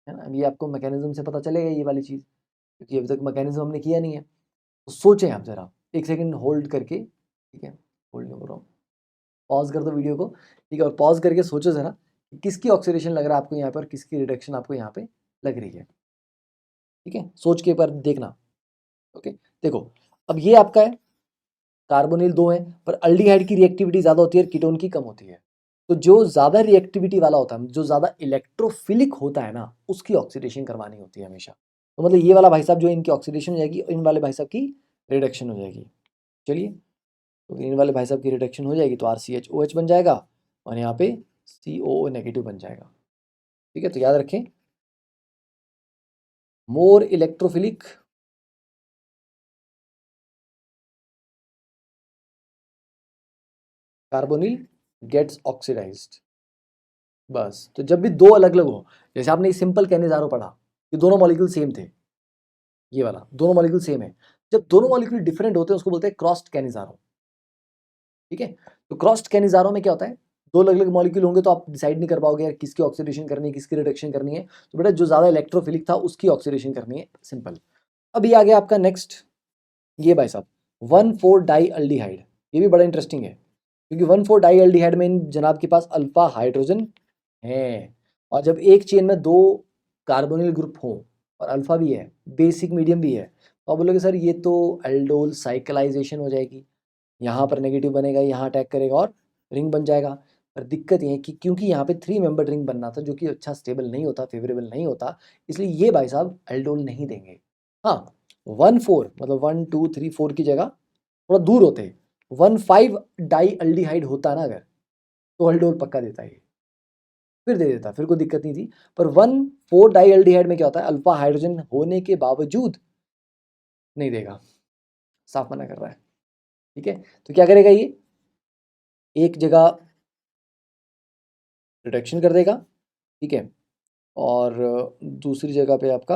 है ना। ये आपको मैकेनिज्म से पता चलेगा ये वाली चीज़, क्योंकि अभी तक मैकेनिज्म हमने किया नहीं है। तो सोचें आप ज़रा, एक सेकंड होल्ड करके, ठीक है, होल्ड नहीं कर रहा हूँ, पॉज कर दो वीडियो को, ठीक है, और पॉज करके सोचो ज़रा कि किसकी ऑक्सीडेशन लग रहा है आपको यहाँ पर, किसकी रिडक्शन आपको यहाँ पे लग रही है, ठीक है, सोच के एक बार देखना, ओके। देखो अब ये आपका है, कार्बोनिल 2 है, पर अल्डिहाइड की रिएक्टिविटी ज़्यादा होती है और कीटोन की कम होती है। तो जो ज़्यादा रिएक्टिविटी वाला होता है, जो ज़्यादा इलेक्ट्रोफिलिक होता है ना, उसकी ऑक्सीडेशन करवानी होती है हमेशा। तो मतलब ये वाला भाई साहब जो इनकी ऑक्सीडेशन हो जाएगी, इन वाले भाई साहब की रिडक्शन हो जाएगी। चलिए, तो इन वाले भाई साहब की रिडक्शन हो जाएगी तो RCHOH बन जाएगा और यहाँ पे COO नेगेटिव बन जाएगा। ठीक है, तो याद रखें, मोर इलेक्ट्रोफिलिक कार्बोनिल गेट्स ऑक्सीडाइज्ड। बस, तो जब भी दो अलग अलग हो, जैसे आपने सिंपल कैनिजारो पढ़ा, ये दोनों मॉलिक्यूल सेम थे, ये वाला दोनों मॉलिक्यूल सेम है। जब दोनों मॉलिक्यूल डिफरेंट होते हैं उसको बोलते हैं क्रॉस्ड कैनिजारो। ठीक है, तो क्रॉस्ड कैनिजारो में क्या होता है, दो अलग अलग मॉलिक्यूल होंगे तो आप डिसाइड नहीं कर पाओगे यार किसकी ऑक्सीडेशन करनी है, किसकी रिडक्शन करनी है। तो बेटा जो ज्यादा इलेक्ट्रोफिलिक था उसकी ऑक्सीडेशन करनी है, सिंपल। अब ये आ गया आपका नेक्स्ट, ये भाई साहब 1,4 डाई अल्डिहाइड। ये भी बड़ा इंटरेस्टिंग है क्योंकि 1,4 डाई अल्डिहाइड में जनाब के पास अल्फा हाइड्रोजन है, और जब एक चेन में दो कार्बोनिल ग्रुप हो और अल्फा भी है, बेसिक मीडियम भी है, तो आप बोलोगे सर ये तो एल्डोल साइक्लाइजेशन हो जाएगी, यहाँ पर नेगेटिव बनेगा, यहाँ अटैक करेगा और रिंग बन जाएगा। पर दिक्कत ये है कि क्योंकि यहाँ पे 3 मेंबर रिंग बनना था जो कि अच्छा स्टेबल नहीं होता, फेवरेबल नहीं होता, इसलिए ये भाई साहब एल्डोल नहीं देंगे। हाँ, 1,4 मतलब 1 2 3 4 की जगह थोड़ा दूर होते, 1,5 डाई अल्डिहाइड होता ना अगर, तो एल्डोल पक्का देता है, फिर दे देता, फिर कोई दिक्कत नहीं थी। पर 1,4 डाई अल्डिहाइड में क्या होता है, अल्फा हाइड्रोजन होने के बावजूद नहीं देगा, साफ मना कर रहा है। ठीक है, तो क्या करेगा ये, एक जगह रिडक्शन कर देगा, ठीक है, और दूसरी जगह पे आपका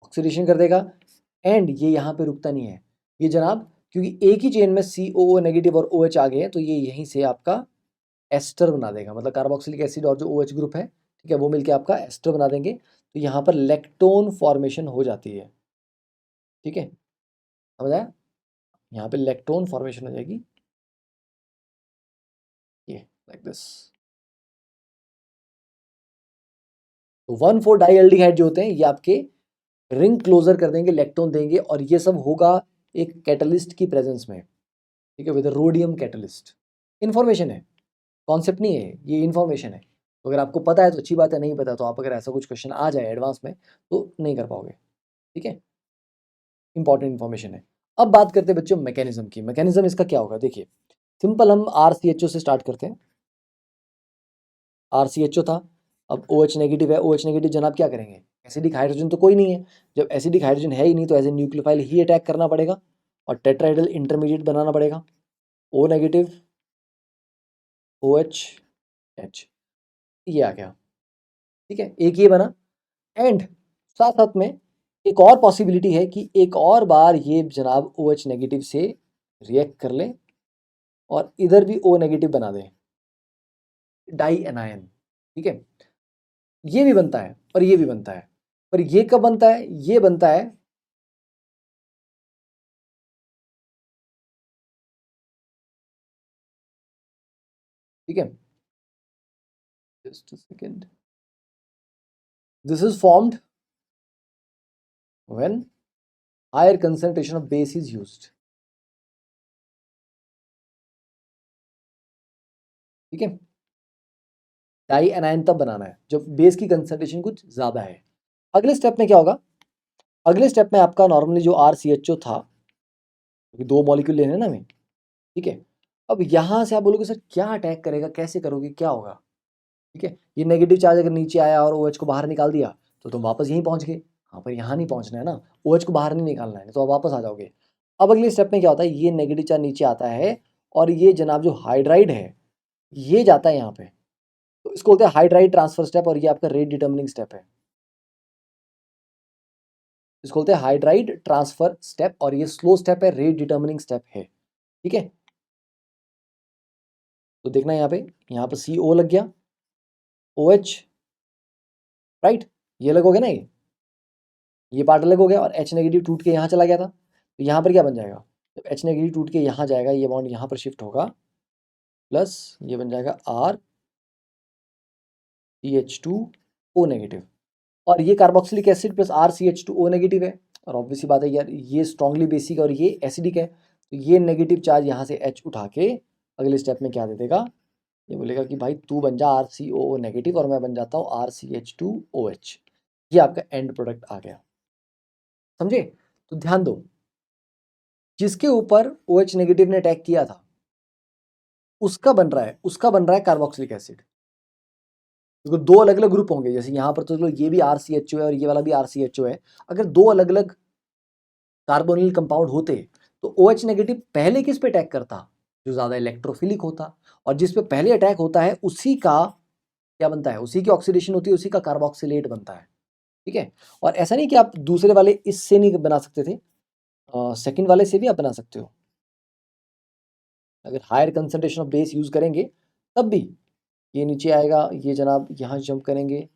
ऑक्सीडेशन कर देगा। एंड ये यहाँ पे रुकता नहीं है, ये जनाब क्योंकि एक ही चेन में COO नेगेटिव और OH आ गए हैं, तो ये यहीं से आपका एस्टर बना देगा, मतलब कार्बोक्सिलिक एसिड और जो OH ग्रुप है, ठीक है, वो मिलके आपका एस्टर बना देंगे। तो यहाँ पर लेक्टोन फॉर्मेशन हो जाती है। ठीक है, समझ आया, यहाँ पे लेक्टोन फॉर्मेशन हो जाएगी, ये लाइक दिस। तो 1,4 डाइएल्डिहाइड जो होते हैं ये आपके रिंग क्लोजर कर देंगे, लेक्टोन देंगे, और ये सब होगा एक कैटलिस्ट की प्रेजेंस में। ठीक है, विद रोडियम कैटलिस्ट। इन्फॉर्मेशन है, कॉन्सेप्ट नहीं है, ये इन्फॉर्मेशन है। तो अगर आपको पता है तो अच्छी बात है, नहीं पता तो आप अगर ऐसा कुछ क्वेश्चन आ जाए एडवांस में तो नहीं कर पाओगे। ठीक है, इंपॉर्टेंट इन्फॉर्मेशन है। अब बात करते हैं बच्चों मैकेनिज्म की। मैकेनिज्म इसका क्या होगा, देखिए सिंपल, हम RCHO से स्टार्ट करते हैं। RCHO था, अब OH नेगेटिव है, OH नेगेटिव जनाब क्या करेंगे, एसिडिक हाइड्रोजन तो कोई नहीं है, जब एसिडिक हाइड्रोजन है ही नहीं तो एज ए न्यूक्लियोफाइल ही अटैक करना पड़ेगा और टेट्राहेड्रल इंटरमीडिएट बनाना पड़ेगा, O नेगेटिव OH H, ये आ गया। ठीक है, एक ये बना, एंड साथ साथ में एक और पॉसिबिलिटी है कि एक और बार ये जनाब OH नेगेटिव से रिएक्ट कर ले और इधर भी O नेगेटिव बना दे, डाई एनायन। ठीक है, ये भी बनता है और ये भी बनता है, पर ये कब बनता है, ये बनता है ठीक है, just a second, this is formed when higher concentration of base is used. ठीक है, डाई एनायन तब बनाना है जब बेस की कंसंट्रेशन कुछ ज्यादा है। अगले स्टेप में क्या होगा, अगले स्टेप में आपका नॉर्मली जो RCHO था, क्योंकि दो मॉलिक्यूल लेने हैं ना हमें, ठीक है, अब यहां से आप बोलोगे सर क्या अटैक करेगा, कैसे करोगे, क्या होगा। ठीक है, ये नेगेटिव चार्ज अगर नीचे आया और OH को बाहर निकाल दिया तो तुम वापस यहीं पहुंच गए। हाँ, पर यहाँ नहीं पहुंचना है ना, OH को बाहर नहीं निकालना है, तो आप वापस आ जाओगे। अब अगले स्टेप में क्या होता है, ये नेगेटिव चार्ज नीचे आता है और ये जनाब जो हाइड्राइड है ये जाता है यहाँ पे, तो इसको बोलते हैं हाइड्राइड ट्रांसफर स्टेप, और ये आपका रेट डिटर्मिनिंग स्टेप है। इसको बोलते हैं हाइड्राइड ट्रांसफर स्टेप, और ये स्लो स्टेप है, रेट डिटर्मिनिंग स्टेप है। ठीक है, तो देखना यहाँ पे CO लग गया, OH, राइट, ये अलग हो गया ना, ये पार्ट अलग हो गया, और H नेगेटिव टूट के यहाँ चला गया था, तो यहाँ पर क्या बन जाएगा, जब H नेगेटिव टूट के यहाँ जाएगा, ये बॉन्ड यहाँ पर शिफ्ट होगा, प्लस ये बन जाएगा RCH2O नेगेटिव, और ये carboxylic acid plus RCH2O negative है, और ऑब्वियसली बात है यार ये स्ट्रांगली बेसिक और ये एसिडिक है, तो ये नेगेटिव चार्ज यहाँ से H उठा के अगले स्टेप में क्या दे देगा, ये बोलेगा कि भाई तू बन जा RCOO नेगेटिव और मैं बन जाता हूँ RCH2OH। ये आपका एंड प्रोडक्ट आ गया, समझे? तो ध्यान दो, जिसके ऊपर OH नेगेटिव ने अटैक किया था उसका बन रहा है कार्बोक्सिलिक एसिड। देखो दो अलग अलग ग्रुप होंगे, जैसे यहाँ पर तो चलो ये भी RCHO है और ये वाला भी RCHO है। अगर दो अलग अलग कार्बोनिल कंपाउंड होते तो OH नेगेटिव पहले किस पे अटैक करता? जो ज्यादा इलेक्ट्रोफिलिक होता, और जिस पे पहले अटैक होता है उसी का क्या बनता है, उसी की ऑक्सीडेशन होती है, उसी का कार्बोक्सिलेट बनता है। ठीक है, और ऐसा नहीं कि आप दूसरे वाले इससे नहीं बना सकते थे, सेकंड वाले से भी आप बना सकते हो। अगर higher concentration of base use करेंगे तब भी ये नीचे आएगा, ये जनाब यहाँ जंप करेंगे,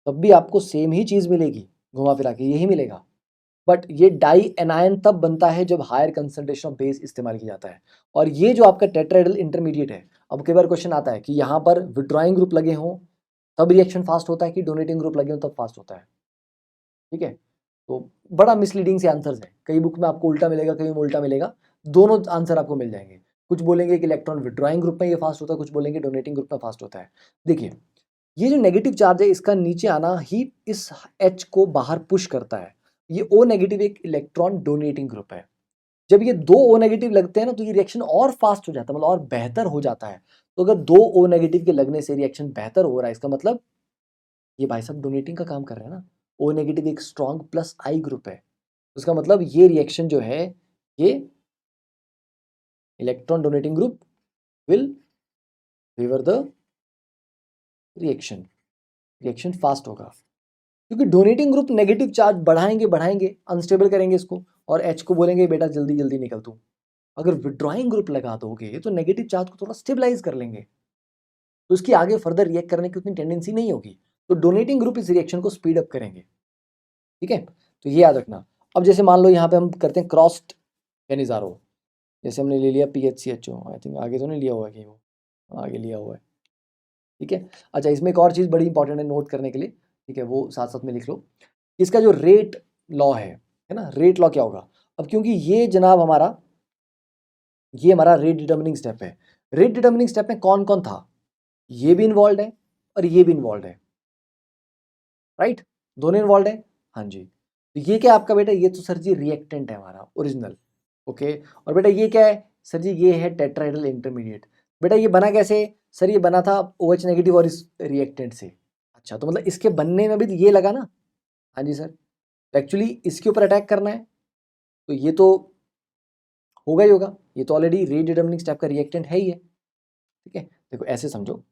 तब भी आपको सेम ही चीज मिलेगी, घुमा फिरा के यही मिलेगा। बट ये डाई एनायन तब बनता है जब हायर कंसंट्रेशन ऑफ बेस इस्तेमाल किया जाता है। और ये जो आपका टेट्राहेड्रल इंटरमीडिएट है, अब कई बार क्वेश्चन आता है कि यहाँ पर विड्रॉइंग ग्रुप लगे हों तब रिएक्शन फास्ट होता है कि डोनेटिंग ग्रुप लगे हों तब फास्ट होता है। ठीक है, तो बड़ा मिसलीडिंग से आंसर्स है, कई बुक में आपको उल्टा मिलेगा, कहीं में उल्टा मिलेगा, दोनों आंसर आपको मिल जाएंगे। कुछ बोलेंगे कि इलेक्ट्रॉन विड्रॉइंग ग्रुप में ये फास्ट होता है, कुछ बोलेंगे डोनेटिंग ग्रुप में फास्ट होता है। देखिए ये जो नेगेटिव चार्ज है इसका नीचे आना ही इस H को बाहर पुश करता है। ये O नेगेटिव एक इलेक्ट्रॉन डोनेटिंग ग्रुप है। जब ये दो O नेगेटिव लगते हैं ना तो ये रिएक्शन और फास्ट हो जाता है, मतलब और बेहतर हो जाता है। तो अगर दो O नेगेटिव के लगने से रिएक्शन बेहतर हो रहा है, इसका मतलब ये भाई साहब डोनेटिंग का काम कर रहे हैं ना। O नेगेटिव एक स्ट्रॉन्ग प्लस I ग्रुप है, उसका मतलब ये रिएक्शन जो है ये electron donating group will favour the reaction fast होगा, क्योंकि डोनेटिंग ग्रुप नेगेटिव चार्ज बढ़ाएंगे अनस्टेबल करेंगे इसको, और H को बोलेंगे बेटा जल्दी जल्दी निकल तू। अगर विड्रॉइंग ग्रुप लगा दोगे तो नेगेटिव चार्ज को थोड़ा स्टेबलाइज कर लेंगे, तो उसकी आगे फर्दर रिएक्ट करने की उतनी टेंडेंसी नहीं होगी, तो डोनेटिंग ग्रुप इस रिएक्शन को स्पीड अप करेंगे। ठीक है, तो ये याद रखना। अब जैसे मान लो यहाँ पे हम करते हैं क्रॉस्ड बेंजीन, जैसे हमने ले लिया PHCHO, आई थिंक आगे तो नहीं लिया हुआ है कहीं, वो आगे लिया हुआ है। ठीक है, अच्छा इसमें एक और चीज़ बड़ी इंपॉर्टेंट है नोट करने के लिए, ठीक है, वो साथ साथ में लिख लो। इसका जो रेट लॉ है ना, रेट लॉ क्या होगा? अब क्योंकि ये जनाब हमारा रेट डिटर्मिनिंग स्टेप है। रेट डिटर्मिनिंग स्टेप में कौन कौन था? ये भी इन्वॉल्व है और ये भी इन्वॉल्व है, राइट, दोनों इन्वॉल्व है। हाँ जी, तो ये क्या आपका बेटा, ये तो सर जी रिएक्टेंट है हमारा ओरिजिनल। ओके, और बेटा ये क्या है सर जी? ये है टेट्राहेड्रल इंटरमीडिएट। बेटा ये बना कैसे? सर ये बना था OH नेगेटिव और इस रिएक्टेंट से। अच्छा, तो मतलब इसके बनने में भी तो ये लगा ना? हाँ जी सर, एक्चुअली इसके ऊपर अटैक करना है तो ये तो होगा ही होगा, ये तो ऑलरेडी रेट डिटर्मिनिंग स्टेप का रिएक्टेंट है ही है। ठीक है, देखो ऐसे समझो,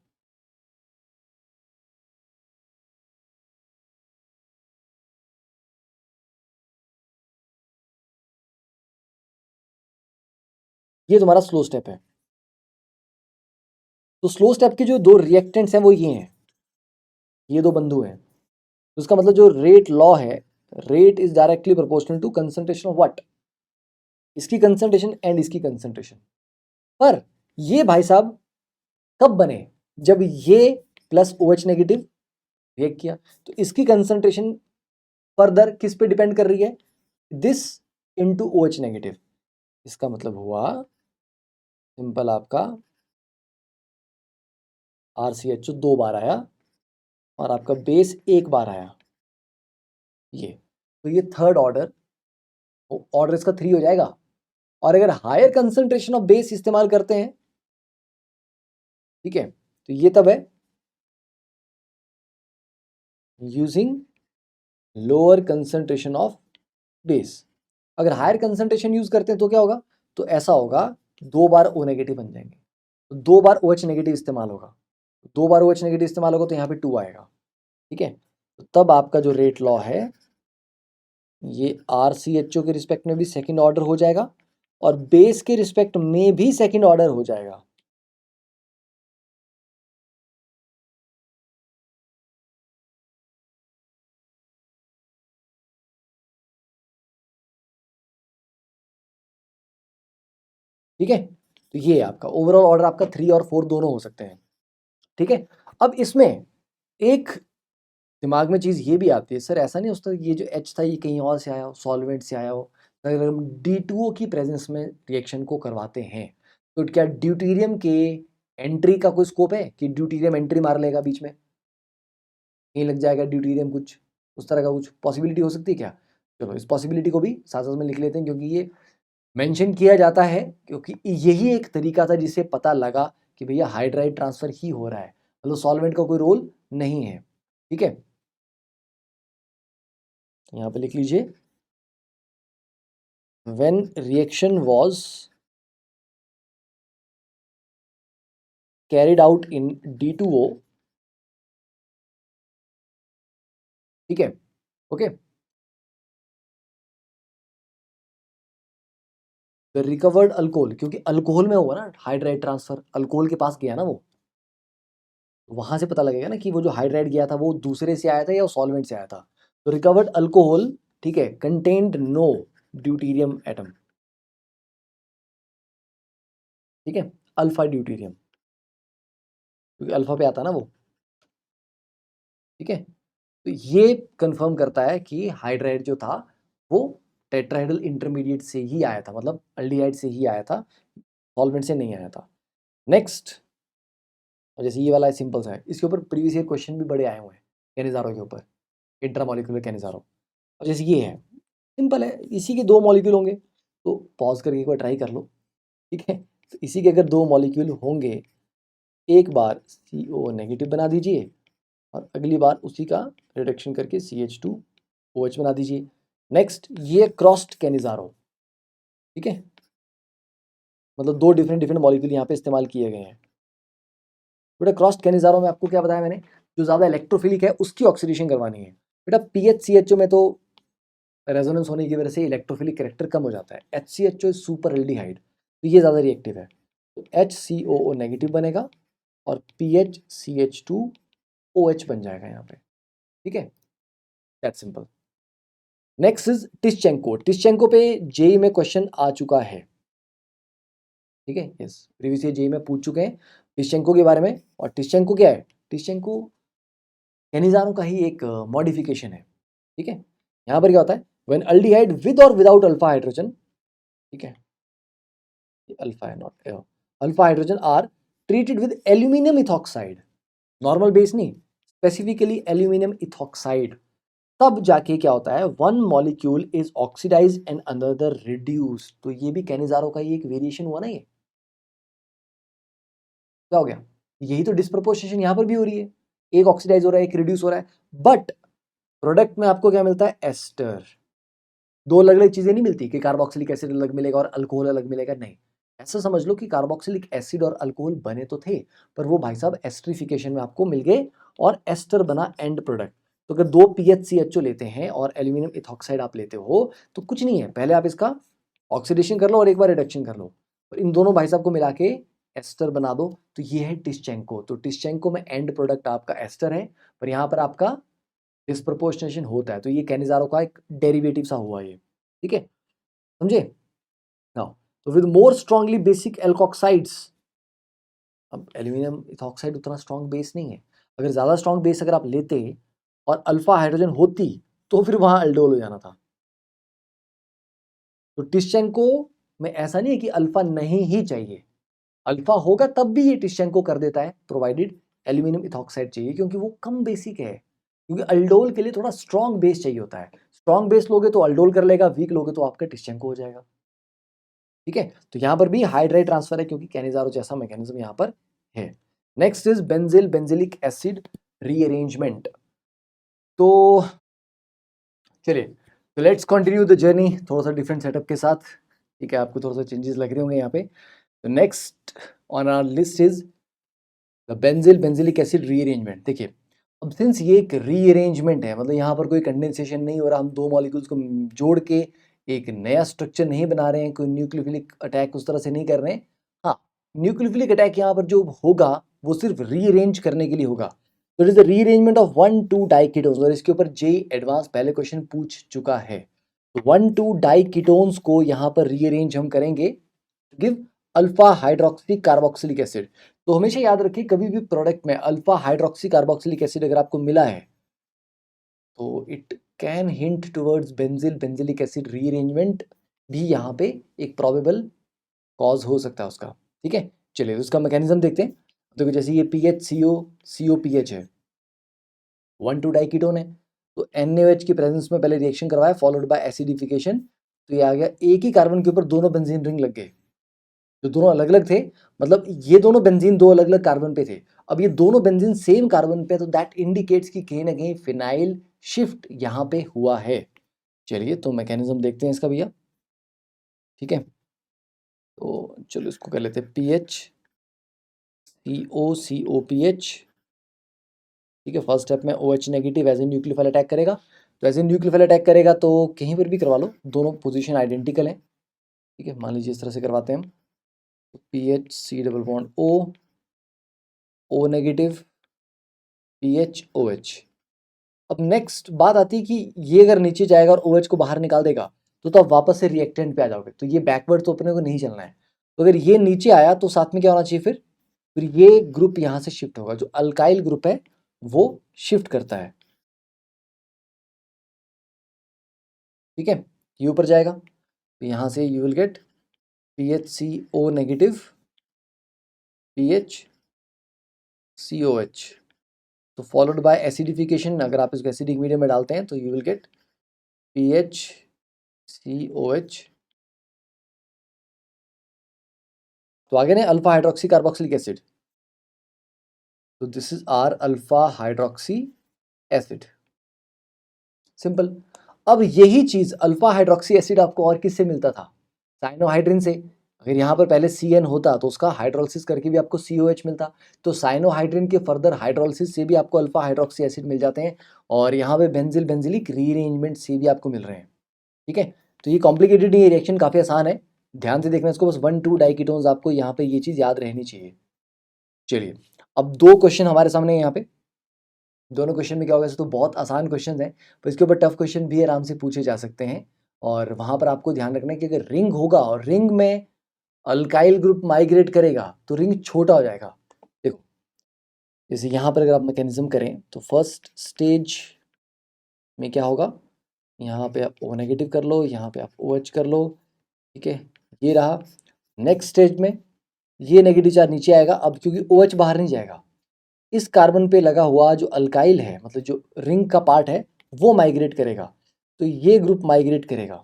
ये तुम्हारा स्लो स्टेप है। तो स्लो स्टेप के जो दो रिएक्टेंट्स हैं वो ये हैं, ये दो बंधु हैं। तो इसका मतलब जो रेट लॉ है, rate is directly proportional to concentration of what, इसकी कंसंट्रेशन एंड इसकी कंसंट्रेशन। पर ये भाई साहब कब बने? जब ये प्लस OH नेगेटिव रिएक्ट किया, तो इसकी कंसंट्रेशन फर्दर किस पे डिपेंड कर रही है? This into OH negative. इसका मतलब हुआ सिंपल, आपका RCHO 2 बार आया और आपका बेस 1 बार आया, ये तो ये थर्ड ऑर्डर इसका 3 हो जाएगा। और अगर हायर कंसंट्रेशन ऑफ बेस इस्तेमाल करते हैं, ठीक है, तो ये तब है using lower concentration of base. अगर हायर कंसंट्रेशन यूज करते हैं तो क्या होगा? तो ऐसा होगा 2 बार O नेगेटिव बन जाएंगे, तो 2 बार OH नेगेटिव इस्तेमाल होगा, 2 बार OH नेगेटिव इस्तेमाल होगा तो यहाँ पे 2 आएगा। ठीक है, तो तब आपका जो रेट लॉ है ये RCHO के रिस्पेक्ट में भी सेकंड ऑर्डर हो जाएगा और बेस के रिस्पेक्ट में भी सेकंड ऑर्डर हो जाएगा। ठीक है, तो ये आपका ओवरऑल ऑर्डर आपका 3 और 4 दोनों हो सकते हैं। ठीक है, अब इसमें एक दिमाग में चीज़ ये भी आती है, सर ऐसा नहीं होता ये जो H था ये कहीं और से आया हो, सॉल्वेंट से आया हो, अगर हम D2O की प्रेजेंस में रिएक्शन को करवाते हैं तो क्या ड्यूटेरियम के एंट्री का कोई स्कोप है कि ड्यूटीरियम एंट्री मार लेगा बीच में, कहीं लग जाएगा ड्यूटीरियम, कुछ उस तरह का कुछ पॉसिबिलिटी हो सकती है क्या? चलो इस पॉसिबिलिटी को भी साथ साथ में लिख लेते हैं, क्योंकि ये मेंशन किया जाता है, क्योंकि यही एक तरीका था जिससे पता लगा कि भैया हाइड्राइड ट्रांसफर ही हो रहा है, मतलब सॉल्वेंट का कोई रोल नहीं है। ठीक है, यहाँ पे लिख लीजिए, when reaction was carried out in D2O, ठीक है, ओके, द रिकवर्ड अल्कोहल, क्योंकि अल्कोहल में हुआ ना हाइड्राइड ट्रांसफर, अल्कोहल के पास गया ना वो, वहां से पता लगेगा ना कि वो जो हाइड्राइड गया था वो दूसरे से आया था या सॉल्वेंट से आया था। तो रिकवर्ड अल्कोहल, ठीक है, कंटेन्ड नो ड्यूटीरियम एटम, ठीक है, अल्फा ड्यूटीरियम, क्योंकि अल्फा पे आता ना वो, ठीक है। तो ये कंफर्म करता है कि हाइड्राइड जो था वो टेट्राहेड्रल इंटरमीडिएट से ही आया था, मतलब अल्डिहाइड से ही आया था, सॉल्वेंट से नहीं आया था। नेक्स्ट, और जैसे ये वाला सिंपल सा है, इसके ऊपर प्रीवियस ईयर क्वेश्चन भी बड़े आए हुए हैं कैनिजारो के ऊपर, इंट्रामोलिकुलर कैनिजारो। और जैसे ये है, सिंपल है, इसी के 2 मॉलिक्यूल होंगे, तो पॉज करके एक बार ट्राई कर लो, ठीक है। तो इसी के अगर 2 मॉलिक्यूल होंगे, एक बार CO नेगेटिव बना दीजिए और अगली बार उसी का रिडक्शन करके CH2OH बना दीजिए। नेक्स्ट, ये क्रॉस्ड कैनिजारो, ठीक है, मतलब 2 डिफरेंट डिफरेंट मॉलिक्यूल यहाँ पे इस्तेमाल किए गए हैं। बेटा क्रॉस्ड कैनिजारो में आपको क्या बताया मैंने, जो ज़्यादा इलेक्ट्रोफिलिक है उसकी ऑक्सीडेशन करवानी है। बेटा PHCHO में तो रेजोनेंस होने की वजह से इलेक्ट्रोफिलिक कैरेक्टर कम हो जाता है, HCHO इज सुपर एल्डिहाइड, तो ये ज़्यादा रिएक्टिव है, तो HCOO नेगेटिव बनेगा और PHCH2OH बन जाएगा यहाँ पे, ठीक है, दैट सिंपल। नेक्स्ट इज टिश्चेंको, टिश्चेंको पे जेई में क्वेश्चन आ चुका है, ठीक है, यस, प्रीवियस ईयर जेई में पूछ चुके हैं टिश्चेंको के बारे में। और टिश्चेंको क्या है, टिश्चेंको कैनिजारो का ही एक मॉडिफिकेशन है, ठीक है। यहाँ पर क्या होता है, व्हेन अल्डिहाइड विद और विदाउट अल्फा हाइड्रोजन, ठीक है, अल्फा है not alpha hydrogen are treated with aluminium ethoxide, normal base नहीं, स्पेसिफिकली एल्यूमिनियम इथॉक्साइड, तब जाके क्या होता है, 1 molecule is oxidize and another reduce. तो ये भी कैनिजारो का ही एक वेरिएशन हुआ ना, ये क्या हो गया, यही तो डिस्प्रोपोर्शन यहाँ पर भी हो रही है, एक ऑक्सीडाइज हो रहा है, एक रिड्यूस हो रहा है, बट प्रोडक्ट में आपको क्या मिलता है, एस्टर। 2 अलग अलग चीजें नहीं मिलती कि कार्बोक्सिलिक एसिड अलग मिलेगा और अल्कोहल अलग मिलेगा, नहीं, ऐसा समझ लो कि कार्बोक्सिलिक एसिड और अल्कोहल बने तो थे, पर वो भाई साहब एस्ट्रिफिकेशन में आपको मिल गए और एस्टर बना एंड प्रोडक्ट। तो अगर 2 PHCHO लेते हैं और एल्यूमिनियम इथॉक्साइड आप लेते हो, तो कुछ नहीं है, पहले आप इसका ऑक्सीडेशन कर लो और एक बार रिडक्शन कर लो, और इन दोनों भाई साहब को मिला के एस्टर बना दो, तो ये है टिश्चेंको। तो टिश्चेंको में एंड प्रोडक्ट आपका एस्टर है, पर यहाँ पर आपका डिस्प्रोपोर्शनेशन होता है, तो ये कैनिजारो का एक डेरिवेटिव सा हुआ ये, ठीक है, समझे। नाउ, तो विद मोर स्ट्रांगली बेसिक एल्कोक्साइड्स, अब एल्यूमिनियम इथॉक्साइड उतना स्ट्रांग बेस नहीं है, अगर ज़्यादा स्ट्रांग बेस अगर आप लेते और अल्फा हाइड्रोजन होती, तो फिर वहां अल्डोल हो जाना था। तो टिश्चेंको में ऐसा नहीं है कि अल्फा नहीं ही चाहिए, अल्फा होगा तब भी ये टिश्चेंको कर देता है, प्रोवाइडेड एल्यूमिनियम इथॉक्साइड चाहिए, क्योंकि वो कम बेसिक है, क्योंकि अल्डोल के लिए थोड़ा स्ट्रांग बेस चाहिए होता है, स्ट्रांग बेस लोगे तो अल्डोल कर लेगा, वीक लोगे तो आपका टिश्चेंको हो जाएगा, ठीक है। तो यहाँ पर भी हाइड्राइड ट्रांसफर है, क्योंकि कैनिजारो जैसा मैकेनिज्म यहाँ पर है। Next is benzyl benzilic acid rearrangement. तो चलिए, तो लेट्स कंटिन्यू द जर्नी थोड़ा सा डिफरेंट सेटअप के साथ, ठीक है, आपको थोड़ा सा चेंजेस लग रहे होंगे यहाँ पे। तो next on our list is the benzil benzilic acid rearrangement. देखिए, अब सिंस ये एक रीअरेंजमेंट है, मतलब यहाँ पर कोई कंडेंसेशन नहीं हो रहा, हम 2 मॉलिक्यूल्स को जोड़ के एक नया स्ट्रक्चर नहीं बना रहे हैं, कोई न्यूक्लियोफिलिक अटैक उस तरह से नहीं कर रहे हैं। हाँ, न्यूक्लियोफिलिक अटैक यहाँ पर जो होगा वो सिर्फ रीअरेंज करने के लिए होगा, तो it is the rearrangement of 1,2 diketones, और इसके ऊपर जेई एडवांस पहले क्वेश्चन पूछ चुका है। तो 1,2 डाइकीटोन्स को यहाँ पर रीअरेंज हम करेंगे, give alpha hydroxy carboxylic acid. तो हमेशा याद रखिए, कभी भी प्रोडक्ट में अल्फा हाइड्रोक्सी कार्बोक्सिलिक एसिड अगर आपको मिला है, तो it can hint towards benzyl benzilic acid rearrangement, भी यहाँ पे एक प्रोबेबल कॉज हो सकता है उसका, ठीक है। चलिए, उसका मैकेनिज्म देखते हैं। देखो जैसे ये PHCO COPH है, 1,2 डाइकीटोन है, तो NaOH की प्रेजेंस में पहले रिएक्शन करवाया फॉलोड बाय एसिडिफिकेशन, तो ये आ गया एक ही कार्बन के ऊपर दोनों बेंजीन रिंग लग गए, जो दोनों अलग अलग थे, मतलब ये दोनों बेंजीन दो अलग अलग कार्बन पे थे, अब ये दोनों बेंजीन सेम कार्बन पे, तो दैट इंडिकेट्स कि कहीं ना कहीं फिनाइल शिफ्ट यहाँ पे हुआ है। चलिए तो मैकेनिज्म देखते हैं इसका भैया, ठीक है। तो चलो इसको कर लेते हैं PHCOCOPH, ठीक है। फर्स्ट स्टेप में OH negative as a nucleophile attack करेगा, तो एज ए न्यूक्लियोफाइल अटैक करेगा तो कहीं पर भी करवा लो, दोनों पोजीशन आइडेंटिकल है, ठीक है। मान लीजिए इस तरह से करवाते हैं हम, तो PHC double bond O negative PHOH। अब नेक्स्ट बात आती है कि ये अगर नीचे जाएगा और OH को बाहर निकाल देगा तो आप वापस से रिएक्टेंट पे आ जाओगे, तो ये बैकवर्ड तो अपने को नहीं चलना है, तो अगर ये नीचे आया तो साथ में क्या होना चाहिए, फिर ये ग्रुप यहाँ से शिफ्ट होगा, जो अल्काइल ग्रुप है वो शिफ्ट करता है, ठीक है। ये ऊपर जाएगा तो यहाँ से you will get PHCO negative PHCOH, तो फॉलोड बाय एसिडिफिकेशन, अगर आप इसको एसिडिक मीडियम में डालते हैं तो यू विल गेट PHCOH, तो आगे ना अल्फा हाइड्रोक्सी कार्बोक्सिलिक एसिड, तो this is our alpha hydroxy acid, simple. अब यही चीज अल्फा हाइड्रोक्सी एसिड आपको और किससे मिलता था, साइनोहाइड्रिन से। अगर यहाँ पर पहले CN होता तो उसका हाइड्रोलिसिस करके भी आपको COH मिलता, तो साइनोहाइड्रिन के फर्दर हाइड्रोलिसिस से भी आपको अल्फा हाइड्रोक्सी एसिड मिल जाते हैं, और यहाँ पे बेंजिल बेंजिलिक रीअरेंजमेंट से भी आपको मिल रहे हैं, ठीक है। तो ये कॉम्प्लिकेटेड नहीं है, रिएक्शन काफ़ी आसान है, ध्यान से देखना इसको, बस 1,2 डाइकीटोन्स आपको यहाँ पे ये चीज़ याद रहनी चाहिए। चलिए अब दो क्वेश्चन हमारे सामने है यहाँ पे, दोनों क्वेश्चन में क्या होगा, तो बहुत आसान क्वेश्चन है, पर इसके ऊपर टफ क्वेश्चन भी आराम से पूछे जा सकते हैं, और वहाँ पर आपको ध्यान रखना है कि अगर रिंग होगा और रिंग में अल्काइल ग्रुप माइग्रेट करेगा तो रिंग छोटा हो जाएगा। देखो जैसे यहाँ पर अगर आप मैकेनिज्म करें तो फर्स्ट स्टेज में क्या होगा, यहाँ पे आप O नेगेटिव कर लो, यहाँ पे आप OH कर लो, ठीक है, ये रहा। नेक्स्ट स्टेज में ये नेगेटिव चार्ज नीचे आएगा, अब क्योंकि OH बाहर नहीं जाएगा, इस कार्बन पे लगा हुआ जो अल्काइल है, मतलब जो रिंग का पार्ट है वो माइग्रेट करेगा, तो ये ग्रुप माइग्रेट करेगा,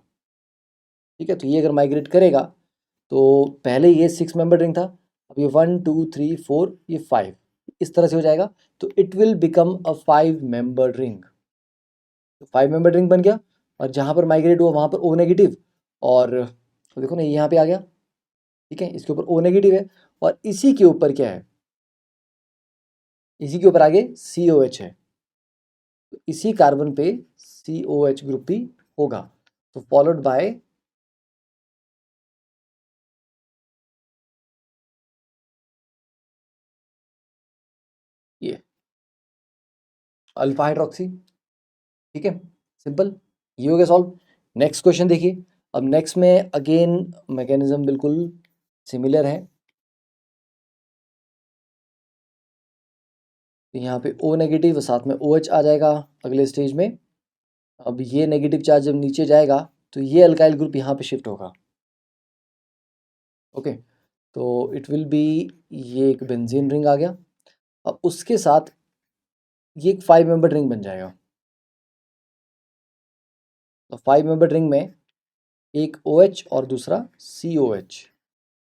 ठीक है। तो ये अगर माइग्रेट करेगा तो पहले ये 6 मेंबर रिंग था, अब ये 1 2 3 4 ये 5 इस तरह से हो जाएगा, तो it will become a 5 member ring, तो 5 मेंबर रिंग बन गया, और जहाँ पर माइग्रेट हुआ वहाँ पर O नेगेटिव, और तो देखो ना ये यहाँ पे आ गया, ठीक है, इसके ऊपर O नेगेटिव है, और इसी के ऊपर क्या है, इसी के ऊपर आगे COH है, तो इसी कार्बन पे COH ग्रुप भी होगा, तो फॉलोड बाय ये अल्फा हाइड्रोक्सी, ठीक है, सिंपल, ये हो गया सॉल्व। नेक्स्ट क्वेश्चन देखिए, अब नेक्स्ट में अगेन मैकेनिज्म बिल्कुल सिमिलर है, तो यहाँ पे O नेगेटिव साथ में OH आ जाएगा अगले स्टेज में, अब ये नेगेटिव चार्ज जब नीचे जाएगा तो ये अल्काइल ग्रुप यहाँ पे शिफ्ट होगा, ओके, तो इट विल बी, ये एक बेंजीन रिंग आ गया, अब उसके साथ ये एक 5 मेंबर रिंग बन जाएगा, तो 5 मेंबर रिंग में एक OH और दूसरा COH,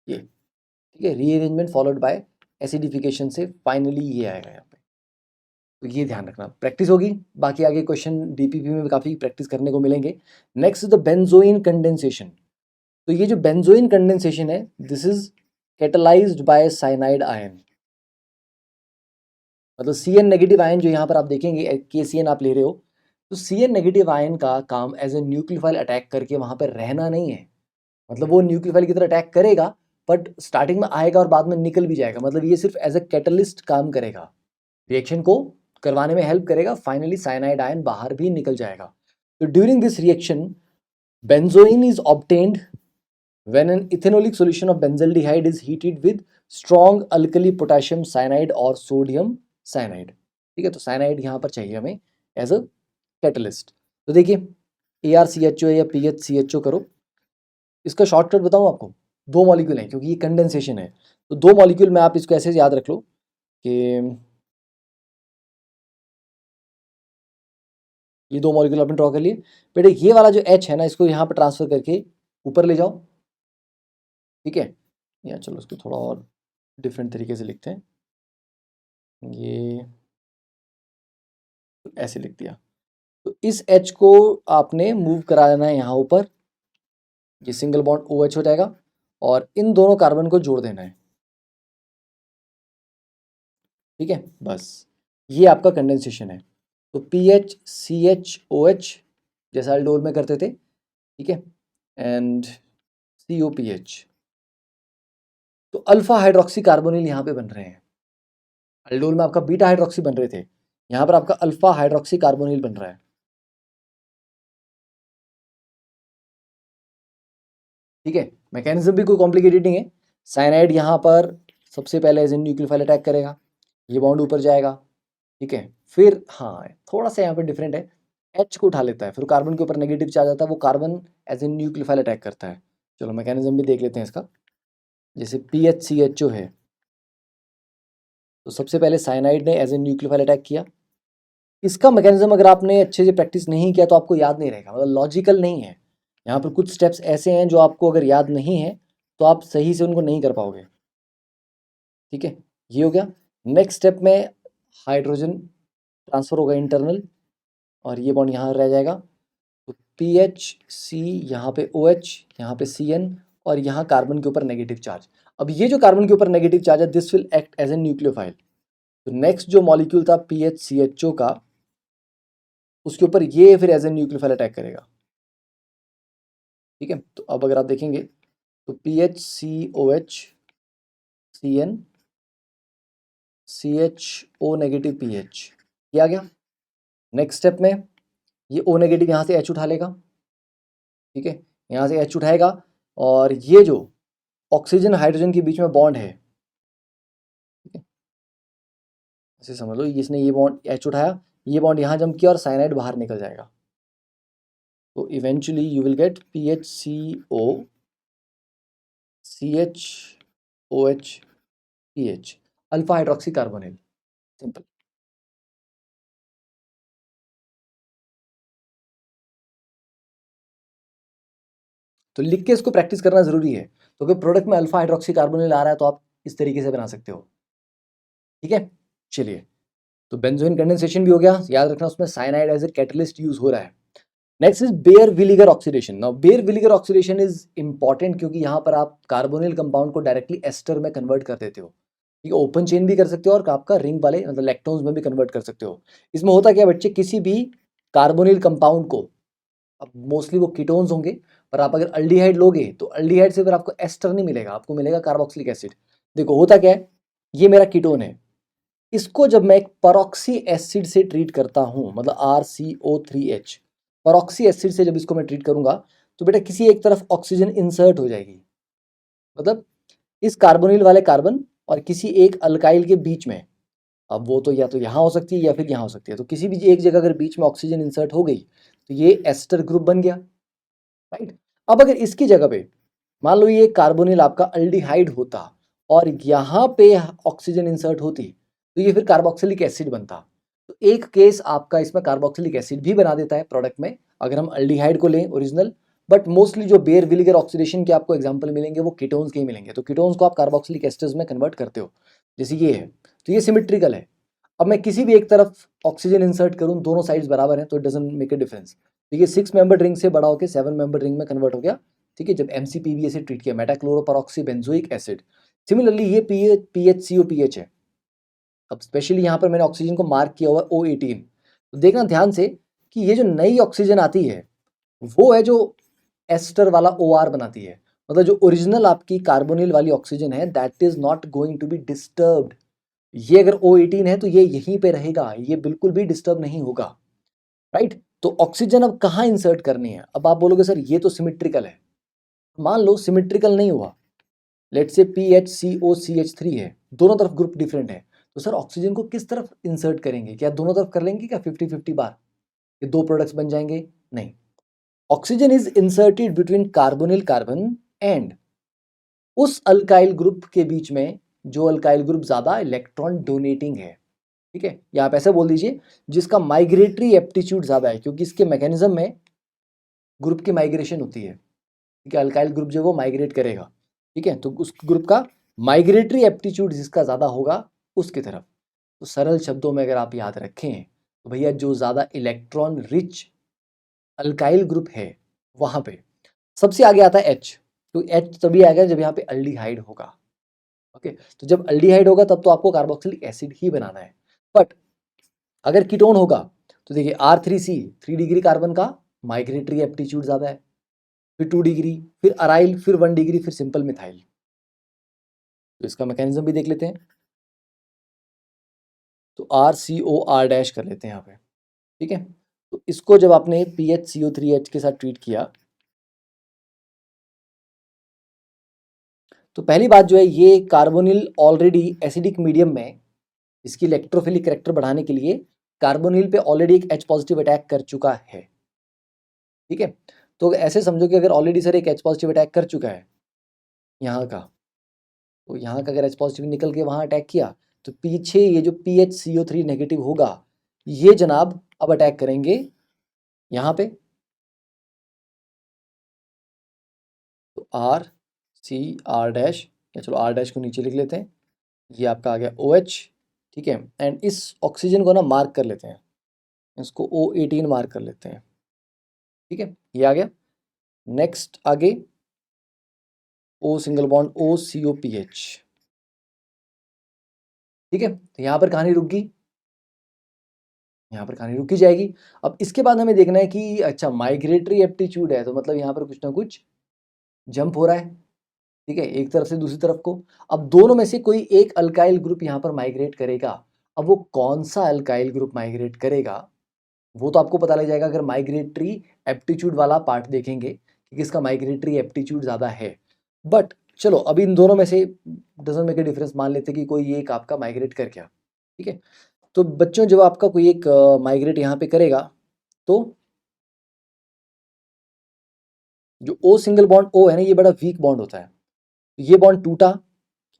ये ठीक है, रीअरेंजमेंट फॉलोड बाय एसिडिफिकेशन से फाइनली ये आएगा यहाँ पे, तो ये ध्यान रखना, प्रैक्टिस होगी, बाकी आगे क्वेश्चन DPP में भी काफ़ी प्रैक्टिस करने को मिलेंगे। Next is the benzoin condensation, तो ये जो बेंजोइन कंडेंसेशन है this is catalysed bye cyanide ion, मतलब CN नेगेटिव आयन जो यहाँ पर आप देखेंगे KCN आप ले रहे हो, तो CN नेगेटिव आयन का काम एज ए न्यूक्लियोफाइल अटैक करके वहाँ पर रहना नहीं है, मतलब वो न्यूक्लियोफाइल की तरह अटैक करेगा बट स्टार्टिंग में आएगा और बाद में निकल भी जाएगा, मतलब ये सिर्फ एज ए कैटलिस्ट काम करेगा, रिएक्शन को करवाने में हेल्प करेगा, फाइनली साइनाइड आयन बाहर भी निकल जाएगा। तो during this reaction benzoin is obtained when an ethanolic solution of benzaldehyde is heated with strong alkali potassium cyanide or sodium cyanide, ठीक है, तो साइनाइड यहाँ पर चाहिए हमें एज अ कैटलिस्ट, तो देखिए ArCHO या PHCHO करो, इसका शॉर्टकट बताऊँ आपको, दो मॉलिक्यूल हैं क्योंकि ये कंडेंसेशन है, तो दो मॉलिक्यूल में आप इसको ऐसे याद रख लो, कि ये दो मॉलिक्यूल आपने ड्रॉ कर लिए। बेटे ये वाला जो H है ना, इसको यहाँ पर ट्रांसफर करके ऊपर ले जाओ, ठीक है। या चलो इसको थोड़ा और डिफरेंट तरीके से लिखते हैं, ये ऐसे लिख दिया। तो इस H को आपने मूव करा देना है यहाँ ऊपर, ये सिंगल बॉन्ड OH हो जाएगा और इन दोनों कार्बन को जोड़ देना है, ठीक है। बस ये आपका कंडेंसेशन है। तो PH CH OH जैसा अल्डोल में करते थे, ठीक है, एंड COPH। तो अल्फा हाइड्रोक्सी कार्बोनिल यहाँ पे बन रहे हैं। अल्डोल में आपका बीटा हाइड्रोक्सी बन रहे थे, यहाँ पर आपका अल्फा हाइड्रोक्सी कार्बोनिल बन रहा है, ठीक है। मैकेनिज्म भी कोई कॉम्प्लिकेटेड नहीं है। साइनाइड यहाँ पर सबसे पहले एज न्यूक्लियोफाइल अटैक करेगा, ये बॉन्ड ऊपर जाएगा, ठीक है। फिर हाँ थोड़ा सा यहाँ पे डिफरेंट है, H को उठा लेता है, फिर कार्बन के ऊपर नेगेटिव चार्ज आता है, वो carbon as a nucleophile attack करता है। चलो मैकेनिज्म भी देख लेते हैं इसका। जैसे PHCHO है, तो सबसे पहले साइनाइड ने एज ए न्यूक्लियोफाइल अटैक किया। इसका मैकेनिज्म अगर आपने अच्छे से प्रैक्टिस नहीं किया तो आपको याद नहीं रहेगा, मतलब लॉजिकल नहीं है। यहाँ पर कुछ स्टेप्स ऐसे हैं जो आपको अगर याद नहीं है तो आप सही से उनको नहीं कर पाओगे, ठीक है। ये हो गया। नेक्स्ट स्टेप में हाइड्रोजन ट्रांसफर होगा इंटरनल, और ये बॉन्ड यहाँ रह जाएगा। तो PHC यहाँ पे OH, यहाँ पे CN, और यहाँ कार्बन के ऊपर नेगेटिव चार्ज। अब ये जो कार्बन के ऊपर नेगेटिव चार्ज है, this will act as a nucleophile. तो नेक्स्ट जो मॉलिक्यूल था PHCHO का, उसके ऊपर ये फिर एज ए न्यूक्लियोफाइल अटैक करेगा, ठीक है। तो अब अगर आप देखेंगे तो PHCOH CN CHO negative PH, ये आ गया। नेक्स्ट स्टेप में ये O नेगेटिव यहाँ से H उठा लेगा, ठीक है, यहाँ से H उठाएगा, और ये जो ऑक्सीजन हाइड्रोजन के बीच में बॉन्ड है, ठीक है, ऐसे समझ लो, इसने ये बॉन्ड H उठाया, ये बॉन्ड यहाँ जंप किया और साइनाइड बाहर निकल जाएगा। तो eventually you will get PHCO CHOH PH, alpha hydroxy carbonyl, simple. तो लिख के इसको प्रैक्टिस करना जरूरी है। तो अगर प्रोडक्ट में अल्फा हाइड्रोक्सी कार्बोनिल आ रहा है तो आप इस तरीके से बना सकते हो, ठीक है। चलिए, तो बेंजोइन कंडेंसेशन भी हो गया, याद रखना उसमें cyanide as a catalyst use हो रहा है। Next is Baeyer Villiger oxidation. Now Baeyer Villiger oxidation is important क्योंकि यहाँ पर आप कार्बोनिल कंपाउंड को डायरेक्टली एस्टर में कन्वर्ट कर देते हो, ठीक है। ओपन चेन भी कर सकते हो और आपका रिंग वाले मतलब लैक्टोन्स में भी कन्वर्ट कर सकते हो। इसमें होता क्या है बच्चे, किसी भी कार्बोनिल कंपाउंड को, अब मोस्टली वो कीटोन्स होंगे, पर आप अगर अल्डिहाइड लोगे तो अल्डिहाइड से फिर आपको एस्टर नहीं मिलेगा, आपको मिलेगा कार्बोक्सिलिक एसिड। देखो होता क्या है, ये मेरा कीटोन है, इसको जब मैं एक परॉक्सी एसिड से ट्रीट करता हूँ, मतलब RCO3H, परॉक्सी एसिड से जब इसको मैं ट्रीट करूंगा, तो बेटा किसी एक तरफ ऑक्सीजन इंसर्ट हो जाएगी, मतलब इस कार्बोनिल वाले कार्बन और किसी एक अल्काइल के बीच में। अब वो तो या तो यहाँ हो सकती है या फिर यहाँ हो सकती है, तो किसी भी एक जगह अगर बीच में ऑक्सीजन इंसर्ट हो गई तो ये एस्टर ग्रुप बन गया, राइट। अब अगर इसकी जगह पे मान लो ये कार्बोनिल आपका अल्डिहाइड होता और यहाँ पे ऑक्सीजन इंसर्ट होती, तो ये फिर कार्बोक्सिलिक एसिड बनता। तो एक केस आपका इसमें कार्बोक्सिलिक एसिड भी बना देता है प्रोडक्ट में, अगर हम अल्डिहाइड को लें ओरिजिनल। बट मोस्टली जो बेयर विलीगर ऑक्सीडेशन के आपको एग्जांपल मिलेंगे वो कीटोन्स के ही मिलेंगे, तो कीटोन्स को आप कार्बोक्सिलिक एस्टर्स में कन्वर्ट करते हो, जैसे ये है। तो ये सिमेट्रिकल है। अब मैं किसी भी एक तरफ ऑक्सीजन इंसर्ट करूं, दोनों साइड्स बराबर हैं, तो it doesn't make a difference. तो ये 6 मेंबर रिंग से बड़ा होकर 7 मेंबर रिंग में कन्वर्ट हो गया, ठीक है, जब MCPVA से ट्रीट किया, मेटाक्लोरोपेरोक्सीबेंजोइक एसिड। सिमिलरली ये PHCOPH है। अब स्पेशली यहाँ पर मैंने ऑक्सीजन को मार्क किया हुआ O18। तो देखना ध्यान से कि ये जो नई ऑक्सीजन आती है वो है जो एस्टर वाला OR बनाती है, मतलब जो ओरिजिनल आपकी कार्बोनिल वाली ऑक्सीजन है that is not going to be disturbed. ये अगर O18 है तो ये यहीं पे रहेगा, ये बिल्कुल भी डिस्टर्ब नहीं होगा, राइट। तो ऑक्सीजन अब कहाँ इंसर्ट करनी है, अब आप बोलोगे सर ये तो सिमेट्रिकल है। मान लो सिमेट्रिकल नहीं हुआ, लेट्स से PHCOCH3 है, दोनों तरफ ग्रुप डिफरेंट है, तो सर ऑक्सीजन को किस तरफ इंसर्ट करेंगे, क्या दोनों तरफ कर लेंगे क्या 50-50 बार, ये दो प्रोडक्ट्स बन जाएंगे? नहीं, oxygen is inserted between carbonyl carbon and उस अल्काइल ग्रुप के बीच में जो अल्काइल ग्रुप ज़्यादा इलेक्ट्रॉन डोनेटिंग है, ठीक है, या आप ऐसे बोल दीजिए जिसका माइग्रेटरी एप्टीट्यूड ज़्यादा है, क्योंकि इसके मैकेनिज्म में ग्रुप की माइग्रेशन होती है, ठीक है, अल्काइल ग्रुप जो वो माइग्रेट करेगा, ठीक है, तो उस ग्रुप का माइग्रेटरी एप्टीट्यूड जिसका ज़्यादा होगा उसकी तरफ। तो सरल शब्दों में अगर आप याद रखें तो भैया जो ज़्यादा इलेक्ट्रॉन रिच अल्काइल ग्रुप है वहाँ पे सबसे आगे आता है H। तो H तभी आएगा जब यहाँ पे अल्डिहाइड होगा, ओके। तो जब अल्डिहाइड होगा तब तो आपको कार्बोक्सिलिक एसिड ही बनाना है, बट अगर कीटोन होगा तो देखिए R3C 3 डिग्री कार्बन का माइग्रेटरी एप्टीट्यूड ज़्यादा है, फिर 2 डिग्री, फिर अराइल, फिर 1 डिग्री, फिर सिंपल मिथाइल। तो इसका मैकेनिज्म भी देख लेते हैं। तो RCOR- कर लेते हैं यहाँ पे, ठीक है। तो इसको जब आपने PHCO3H के साथ ट्रीट किया तो पहली बात जो है ये कार्बोनिल ऑलरेडी एसिडिक मीडियम में इसकी इलेक्ट्रोफिलिक करैक्टर बढ़ाने के लिए कार्बोनिल पे ऑलरेडी एक H पॉजिटिव अटैक कर चुका है, ठीक है। तो ऐसे समझो कि अगर ऑलरेडी सर एक H पॉजिटिव अटैक कर चुका है यहाँ का, तो यहाँ का अगर H पॉजिटिव निकल के वहाँ अटैक किया तो पीछे ये जो PHCO3 नेगेटिव होगा ये जनाब अब अटैक करेंगे यहाँ पे। तो RCR- या चलो R- को नीचे लिख लेते हैं, ये आपका आ गया OH, ठीक है। एंड इस ऑक्सीजन को ना मार्क कर लेते हैं, इसको O18 मार्क कर लेते हैं, ठीक है, ये आ गया। नेक्स्ट आगे O सिंगल बॉन्ड OCOPH, ठीक है। तो यहाँ पर कहानी रुक गई, यहाँ पर कहानी रुकी जाएगी। अब इसके बाद हमें देखना है कि अच्छा माइग्रेटरी एप्टीट्यूड है तो मतलब यहाँ पर कुछ ना कुछ जंप हो रहा है, ठीक है, एक तरफ से दूसरी तरफ को। अब दोनों में से कोई एक अल्काइल ग्रुप यहाँ पर माइग्रेट करेगा। अब वो कौन सा अल्काइल ग्रुप माइग्रेट करेगा वो तो आपको पता लग जाएगा अगर माइग्रेटरी एप्टीट्यूड वाला पार्ट देखेंगे कि किसका माइग्रेटरी एप्टीट्यूड ज़्यादा है। बट चलो अभी इन दोनों में से डजंट मेक अ डिफरेंस, मान लेते कि कोई एक आपका माइग्रेट कर गया, ठीक है। तो बच्चों जब आपका कोई एक माइग्रेट यहाँ पे करेगा तो जो ओ सिंगल बॉन्ड ओ है ना ये बड़ा वीक बॉन्ड होता है, ये बॉन्ड टूटा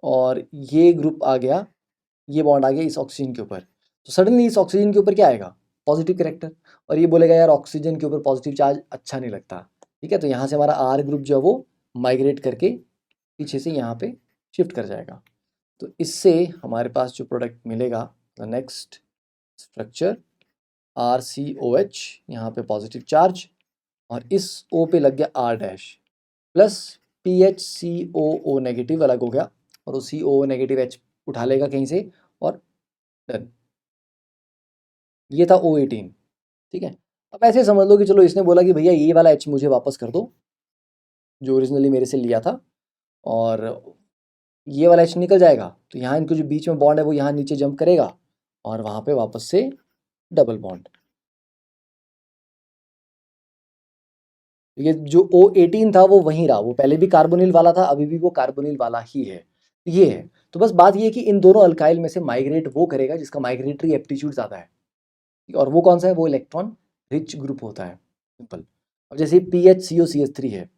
और ये ग्रुप आ गया, ये बॉन्ड आ गया इस ऑक्सीजन के ऊपर, तो सडनली इस ऑक्सीजन के ऊपर क्या आएगा, पॉजिटिव कैरेक्टर, और ये बोलेगा यार ऑक्सीजन के ऊपर पॉजिटिव चार्ज अच्छा नहीं लगता, ठीक है। तो यहाँ से हमारा आर ग्रुप जो है वो माइग्रेट करके पीछे से यहाँ पे शिफ्ट कर जाएगा। तो इससे हमारे पास जो प्रोडक्ट मिलेगा द नेक्स्ट स्ट्रक्चर RCOH, यहाँ पे पॉजिटिव चार्ज और इस O पे लग गया R- प्लस PHCOO नेगेटिव अलग हो गया और वो COO नेगेटिव H उठा लेगा कहीं से और डन। ये था O18, ठीक है। अब ऐसे समझ लो कि चलो इसने बोला कि भैया ये वाला H मुझे वापस कर दो जो ओरिजिनली मेरे से लिया था, और ये वाला H निकल जाएगा तो यहाँ इनके जो बीच में बॉन्ड है वो यहाँ नीचे जंप करेगा और वहाँ पे वापस से डबल बॉन्ड। ये जो O18 था वो वहीं रहा, वो पहले भी कार्बोनिल वाला था अभी भी वो कार्बोनिल वाला ही है, ये है। तो बस बात ये है कि इन दोनों अल्काइल में से माइग्रेट वो करेगा जिसका माइग्रेटरी एप्टीट्यूड ज़्यादा है, और वो कौन सा है, वो इलेक्ट्रॉन रिच ग्रुप होता है, सिंपल। अब जैसे PHCOCH3 है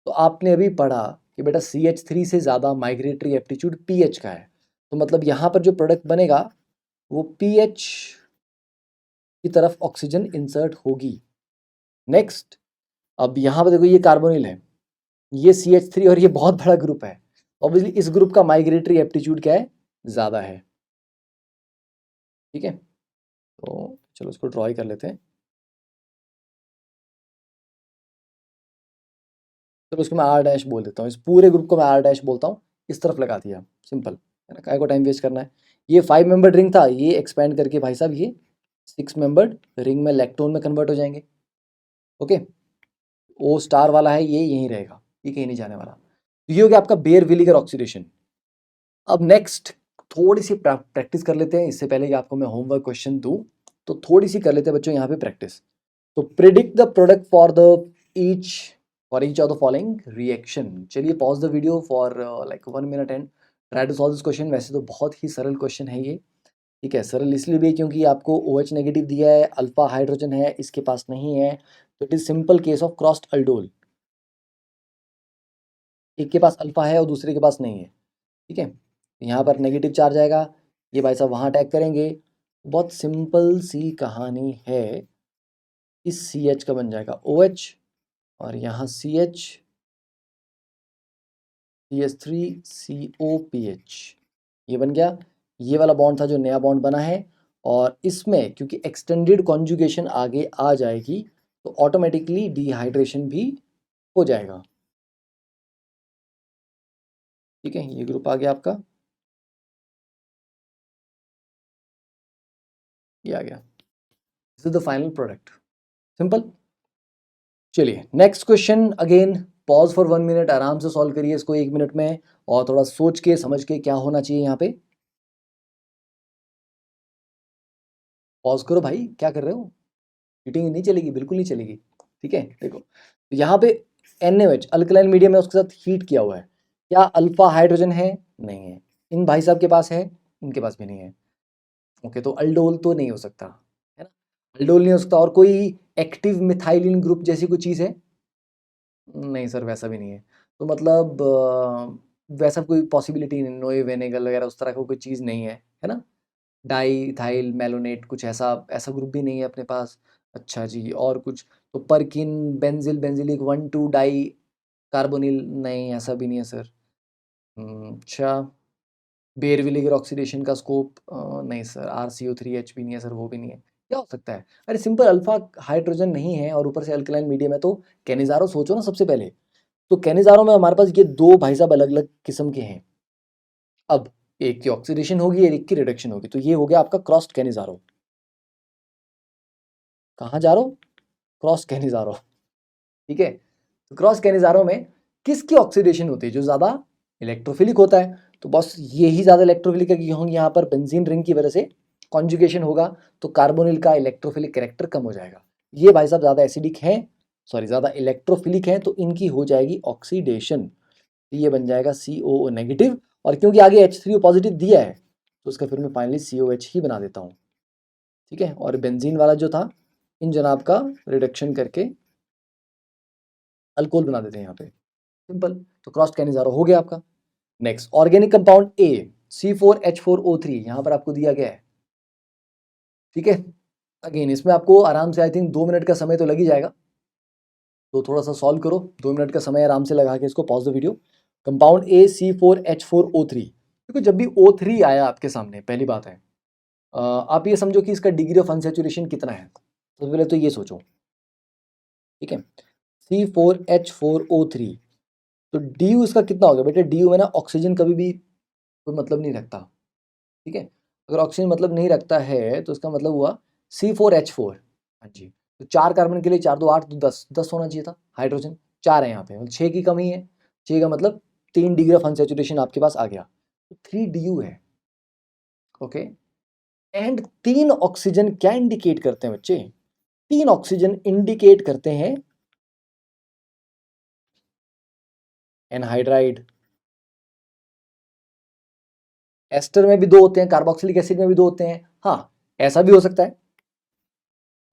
तो आपने अभी पढ़ा कि बेटा CH3 से ज़्यादा माइग्रेटरी एप्टीट्यूड PH का है, तो मतलब यहाँ पर जो प्रोडक्ट बनेगा वो PH की तरफ ऑक्सीजन इंसर्ट होगी। नेक्स्ट अब यहाँ पर देखो ये कार्बोनिल है, ये CH3 और ये बहुत बड़ा ग्रुप है, ऑब्वियसली इस ग्रुप का माइग्रेटरी एप्टीट्यूड क्या है, ज़्यादा है, ठीक है। तो चलो इसको ड्रॉ ही कर लेते हैं। चलो इसको मैं R- बोल देता हूँ, इस पूरे ग्रुप को मैं R- बोलता हूँ, इस तरफ लगा दिया, सिंपल है ना, काय को टाइम वेस्ट करना है। ये 5 मेंबर्ड रिंग था, ये एक्सपेंड करके भाई साहब ये 6 मेंबर्ड रिंग में लैक्टोन में कन्वर्ट हो जाएंगे, ओके। O स्टार वाला है ये यहीं रहेगा, ये कहीं नहीं जाने वाला। तो ये हो गया आपका बेयर विलिगर ऑक्सीडेशन। अब नेक्स्ट थोड़ी सी प्रैक्टिस कर लेते हैं, इससे पहले कि आपको मैं होमवर्क क्वेश्चन दूं तो थोड़ी सी कर लेते हैं बच्चों यहाँ पे प्रैक्टिस। तो predict the product each for each of the following reaction. चलिए pause the video for like 1 minute and try to solve this question. वैसे तो बहुत ही सरल क्वेश्चन है ये, ठीक है, सरल इसलिए भी है क्योंकि आपको OH नेगेटिव दिया है, अल्फा हाइड्रोजन है, इसके पास नहीं है, तो it is simple case of crossed aldol, एक के पास अल्फा है और दूसरे के पास नहीं है, ठीक है। यहाँ पर नेगेटिव चार्ज आएगा, ये भाई साहब वहाँ अटैक करेंगे। बहुत सिंपल सी कहानी है, इस सी एच का बन जाएगा ओ एच, और यहाँ C H, C H three, C O P H, ये बन गया। ये वाला बॉन्ड था जो नया बॉन्ड बना है, और इसमें क्योंकि एक्सटेंडेड कॉन्जुगेशन आगे आ जाएगी तो ऑटोमेटिकली डिहाइड्रेशन भी हो जाएगा। ठीक है, ये ग्रुप आ गया आपका, ये आ गया। This is the final product, simple. चलिए next question, again pause for 1 minute, आराम से सॉल्व करिए इसको 1 मिनट में, और थोड़ा सोच के समझ के क्या होना चाहिए यहाँ पे। पॉज करो भाई, क्या कर रहे हो, हीटिंग नहीं चलेगी, बिल्कुल नहीं चलेगी। ठीक है, देखो तो यहाँ पे NaOH अल्कलाइन मीडियम है, उसके साथ हीट किया हुआ है, क्या अल्फा हाइड्रोजन है? नहीं है। इन भाई साहब के पास है? इनके पास भी नहीं है। ओके, तो अल्डोल तो नहीं हो सकता, है ना, अल्डोल नहीं हो सकता। और कोई एक्टिव मिथाइलिन ग्रुप जैसी कोई चीज़ है? नहीं सर, वैसा भी नहीं है। तो मतलब वैसा कोई पॉसिबिलिटी नहीं, नोए वेनेगल वगैरह उस तरह का कोई चीज़ नहीं है ना। डाई थाइल मेलोनेट कुछ ऐसा ऐसा ग्रुप भी नहीं है अपने पास। अच्छा जी, और कुछ तो Perkin benzil benzilic 1,2 dicarbonyl, नहीं ऐसा भी नहीं है सर। अच्छा, बेरविलेगर ऑक्सीडेशन का स्कोप, नहीं सर। RCO3H भी नहीं है सर, वो भी नहीं है। क्या हो सकता है? अरे सिंपल, अल्फा हाइड्रोजन नहीं है और ऊपर से अल्कलाइन मीडियम है, तो कैनिजारो सोचो ना सबसे पहले। तो कैनिजारो में हमारे पास ये दो भाई साहब अलग अलग किस्म के हैं। अब एक की ऑक्सीडेशन होगी और एक की रिडक्शन होगी, तो ये हो गया आपका क्रॉस्ड कैनिजारो। कहाँ जा रहा हो? Cross Cannizzaro. ठीक है, तो क्रॉस कैनिजारो में किसकी ऑक्सीडेशन होती है? जो ज़्यादा इलेक्ट्रोफिलिक होता है। तो बस यही ज़्यादा इलेक्ट्रोफिलिक है, क्योंकि यहाँ पर बेंजीन रिंग की वजह से कॉन्जुगेशन होगा, तो कार्बोनिल का इलेक्ट्रोफिलिक कैरेक्टर कम हो जाएगा। ये भाई साहब ज़्यादा एसिडिक हैं, सॉरी ज़्यादा इलेक्ट्रोफिलिक हैं, तो इनकी हो जाएगी ऑक्सीडेशन, तो ये बन जाएगा COO नेगेटिव। और क्योंकि आगे H3O पॉजिटिव दिया है, तो उसका फिर मैं फाइनली COH ही बना देता हूँ। ठीक है, और बेंजीन वाला जो था, इन जनाब का रिडक्शन करके अल्कोहल बना देते हैं यहाँ पे, सिंपल। तो क्रॉस कैनिजारो हो गया आपका। Next, organic compound A C4H4O3, यहाँ पर आपको दिया गया है। ठीक है, अगेन इसमें आपको आराम से आई थिंक 2 मिनट का समय तो लग ही जाएगा, तो थोड़ा सा सॉल्व करो, 2 मिनट का समय आराम से लगा के इसको, pause the video. Compound A C4H4O3, क्योंकि जब भी O3 आया आपके सामने, पहली बात है आप ये समझो कि इसका डिग्री ऑफ अनसेचुरेशन कितना है, तो पहले तो ये सोचो। ठीक है, C4H4O3, तो DU इसका कितना होगा बेटा? DU में ना ऑक्सीजन कभी भी कोई मतलब नहीं रखता। ठीक है, अगर ऑक्सीजन मतलब नहीं रखता है तो इसका मतलब हुआ C4H4। हाँ जी, तो 4 कार्बन के लिए 4 2 8, तो 10 होना चाहिए था हाइड्रोजन, 4 है यहाँ पे, मतलब 6 की कमी है। 6 का मतलब 3 डिग्री ऑफ अनसेचुरेशन आपके पास आ गया, तो 3 DU है। ओके, एंड 3 ऑक्सीजन क्या इंडिकेट करते हैं बच्चे? 3 ऑक्सीजन इंडिकेट करते हैं एनहाइड्राइड। एस्टर में भी 2 होते हैं, कार्बोक्सिलिक एसिड में भी 2 होते हैं। हाँ, ऐसा भी हो सकता है,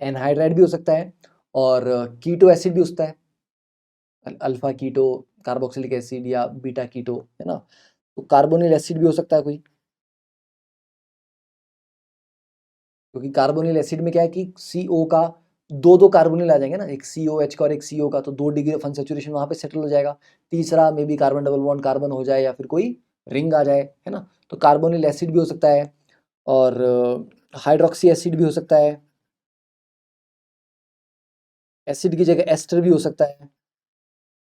एनहाइड्राइड भी हो सकता है, और कीटो एसिड भी हो सकता है, अल्फा कीटो कार्बोक्सिलिक एसिड या बीटा कीटो, है ना। तो कार्बोनिल एसिड भी हो सकता है कोई, क्योंकि कार्बोनिल एसिड में क्या है कि CO का दो दो कार्बोनिल आ जाएंगे ना, एक COH का और एक CO का, तो 2 डिग्री ऑफ अनसेचुरेशन वहां पे सेटल हो जाएगा। तीसरा may be carbon double bond carbon हो जाए, या फिर कोई रिंग आ जाए, है ना। तो कार्बोनिल एसिड भी हो सकता है, और हाइड्रोक्सी एसिड भी हो सकता है, एसिड की जगह एस्टर भी हो सकता है।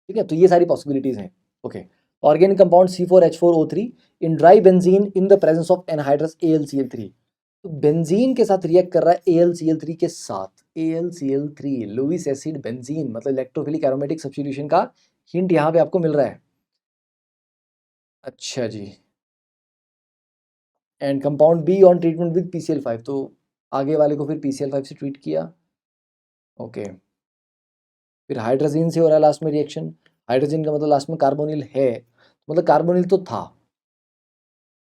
ठीक है, तो ये सारी पॉसिबिलिटीज हैं। Okay, organic compound C4H4O3 in dry benzene in the presence of anhydrous AlCl3, तो बेंजीन के साथ रिएक्ट कर रहा है AlCl3 के साथ। AlCl3 लुईस एसिड बेंजीन, मतलब इलेक्ट्रोफिलिक एरोमेटिक सब्स्टिट्यूशन का हिंट यहाँ पे आपको मिल रहा है। अच्छा जी, and compound B on treatment with PCl5, तो आगे वाले को फिर PCl5 से ट्रीट किया। ओके, फिर हाइड्रोजन से हो रहा है लास्ट में रिएक्शन। हाइड्रोजन का मतलब लास्ट में कार्बोनिल है, मतलब कार्बोनिल तो था।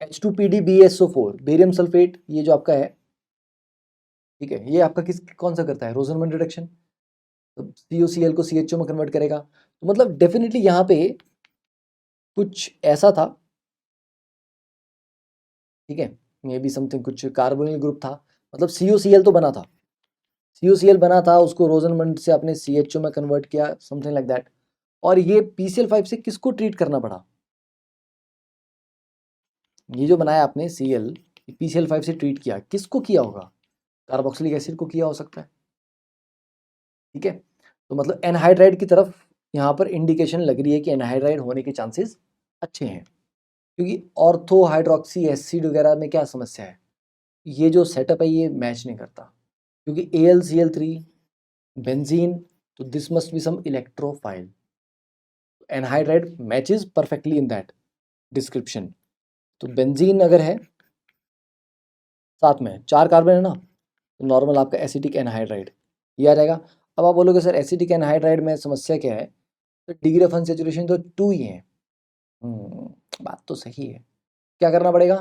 H2PdBSO4 बेरियम सल्फेट, ये जो आपका है, ठीक है, ये आपका किस कौन सा करता है? रोजनमन रिडक्शन, तो COCl को CHO में कन्वर्ट करेगा। तो मतलब डेफिनेटली यहाँ पे कुछ ऐसा था ठीक है, मे बी समथिंग कुछ कार्बोनिल ग्रुप था, मतलब COCl तो बना था, COCl बना था, उसको रोजनमंड से आपने CHO में कन्वर्ट किया, समथिंग लाइक दैट। और ये PCl5 से किसको ट्रीट करना पड़ा? ये जो बनाया आपने Cl, PCl5 से ट्रीट किया, किसको किया होगा? कार्बोक्सिलिक एसिड को किया हो सकता है। ठीक है, तो मतलब एनहाइड्राइड की तरफ यहाँ पर इंडिकेशन लग रही है कि एनहाइड्राइड होने के चांसेस अच्छे हैं, क्योंकि ऑर्थो हाइड्रोक्सी एसिड वगैरह में क्या समस्या है, ये जो सेटअप है ये मैच नहीं करता, क्योंकि AlCl3 बेंजीन, तो this must be some electrophile. Anhydride matches perfectly in that description. तो बेंजीन अगर है साथ में 4 कार्बन है ना, तो नॉर्मल आपका एसिटिक एनहाइड्राइड ये आ जाएगा। अब आप बोलोगे सर एसिटिक एनहाइड्राइड में समस्या क्या है, तो डिग्री ऑफ अनसैचुरेशन तो 2 ही है। बात तो सही है, क्या करना पड़ेगा?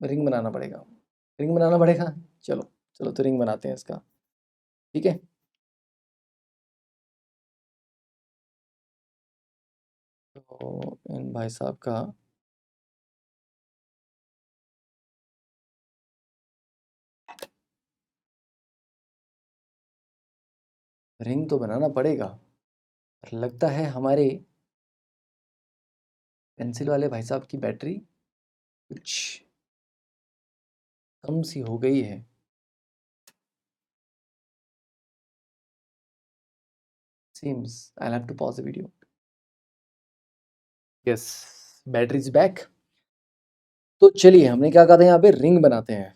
रिंग बनाना पड़ेगा, रिंग बनाना पड़ेगा। चलो चलो तो रिंग बनाते हैं इसका, ठीक है। तो इन भाई साहब का रिंग तो बनाना पड़ेगा, पर लगता है हमारे पेंसिल वाले भाई साहब की बैटरी कुछ कम सी हो गई है। Seems I'll have to pause the video. Yes, battery is back. तो चलिए हमने क्या कहा था, यहाँ पे रिंग बनाते हैं,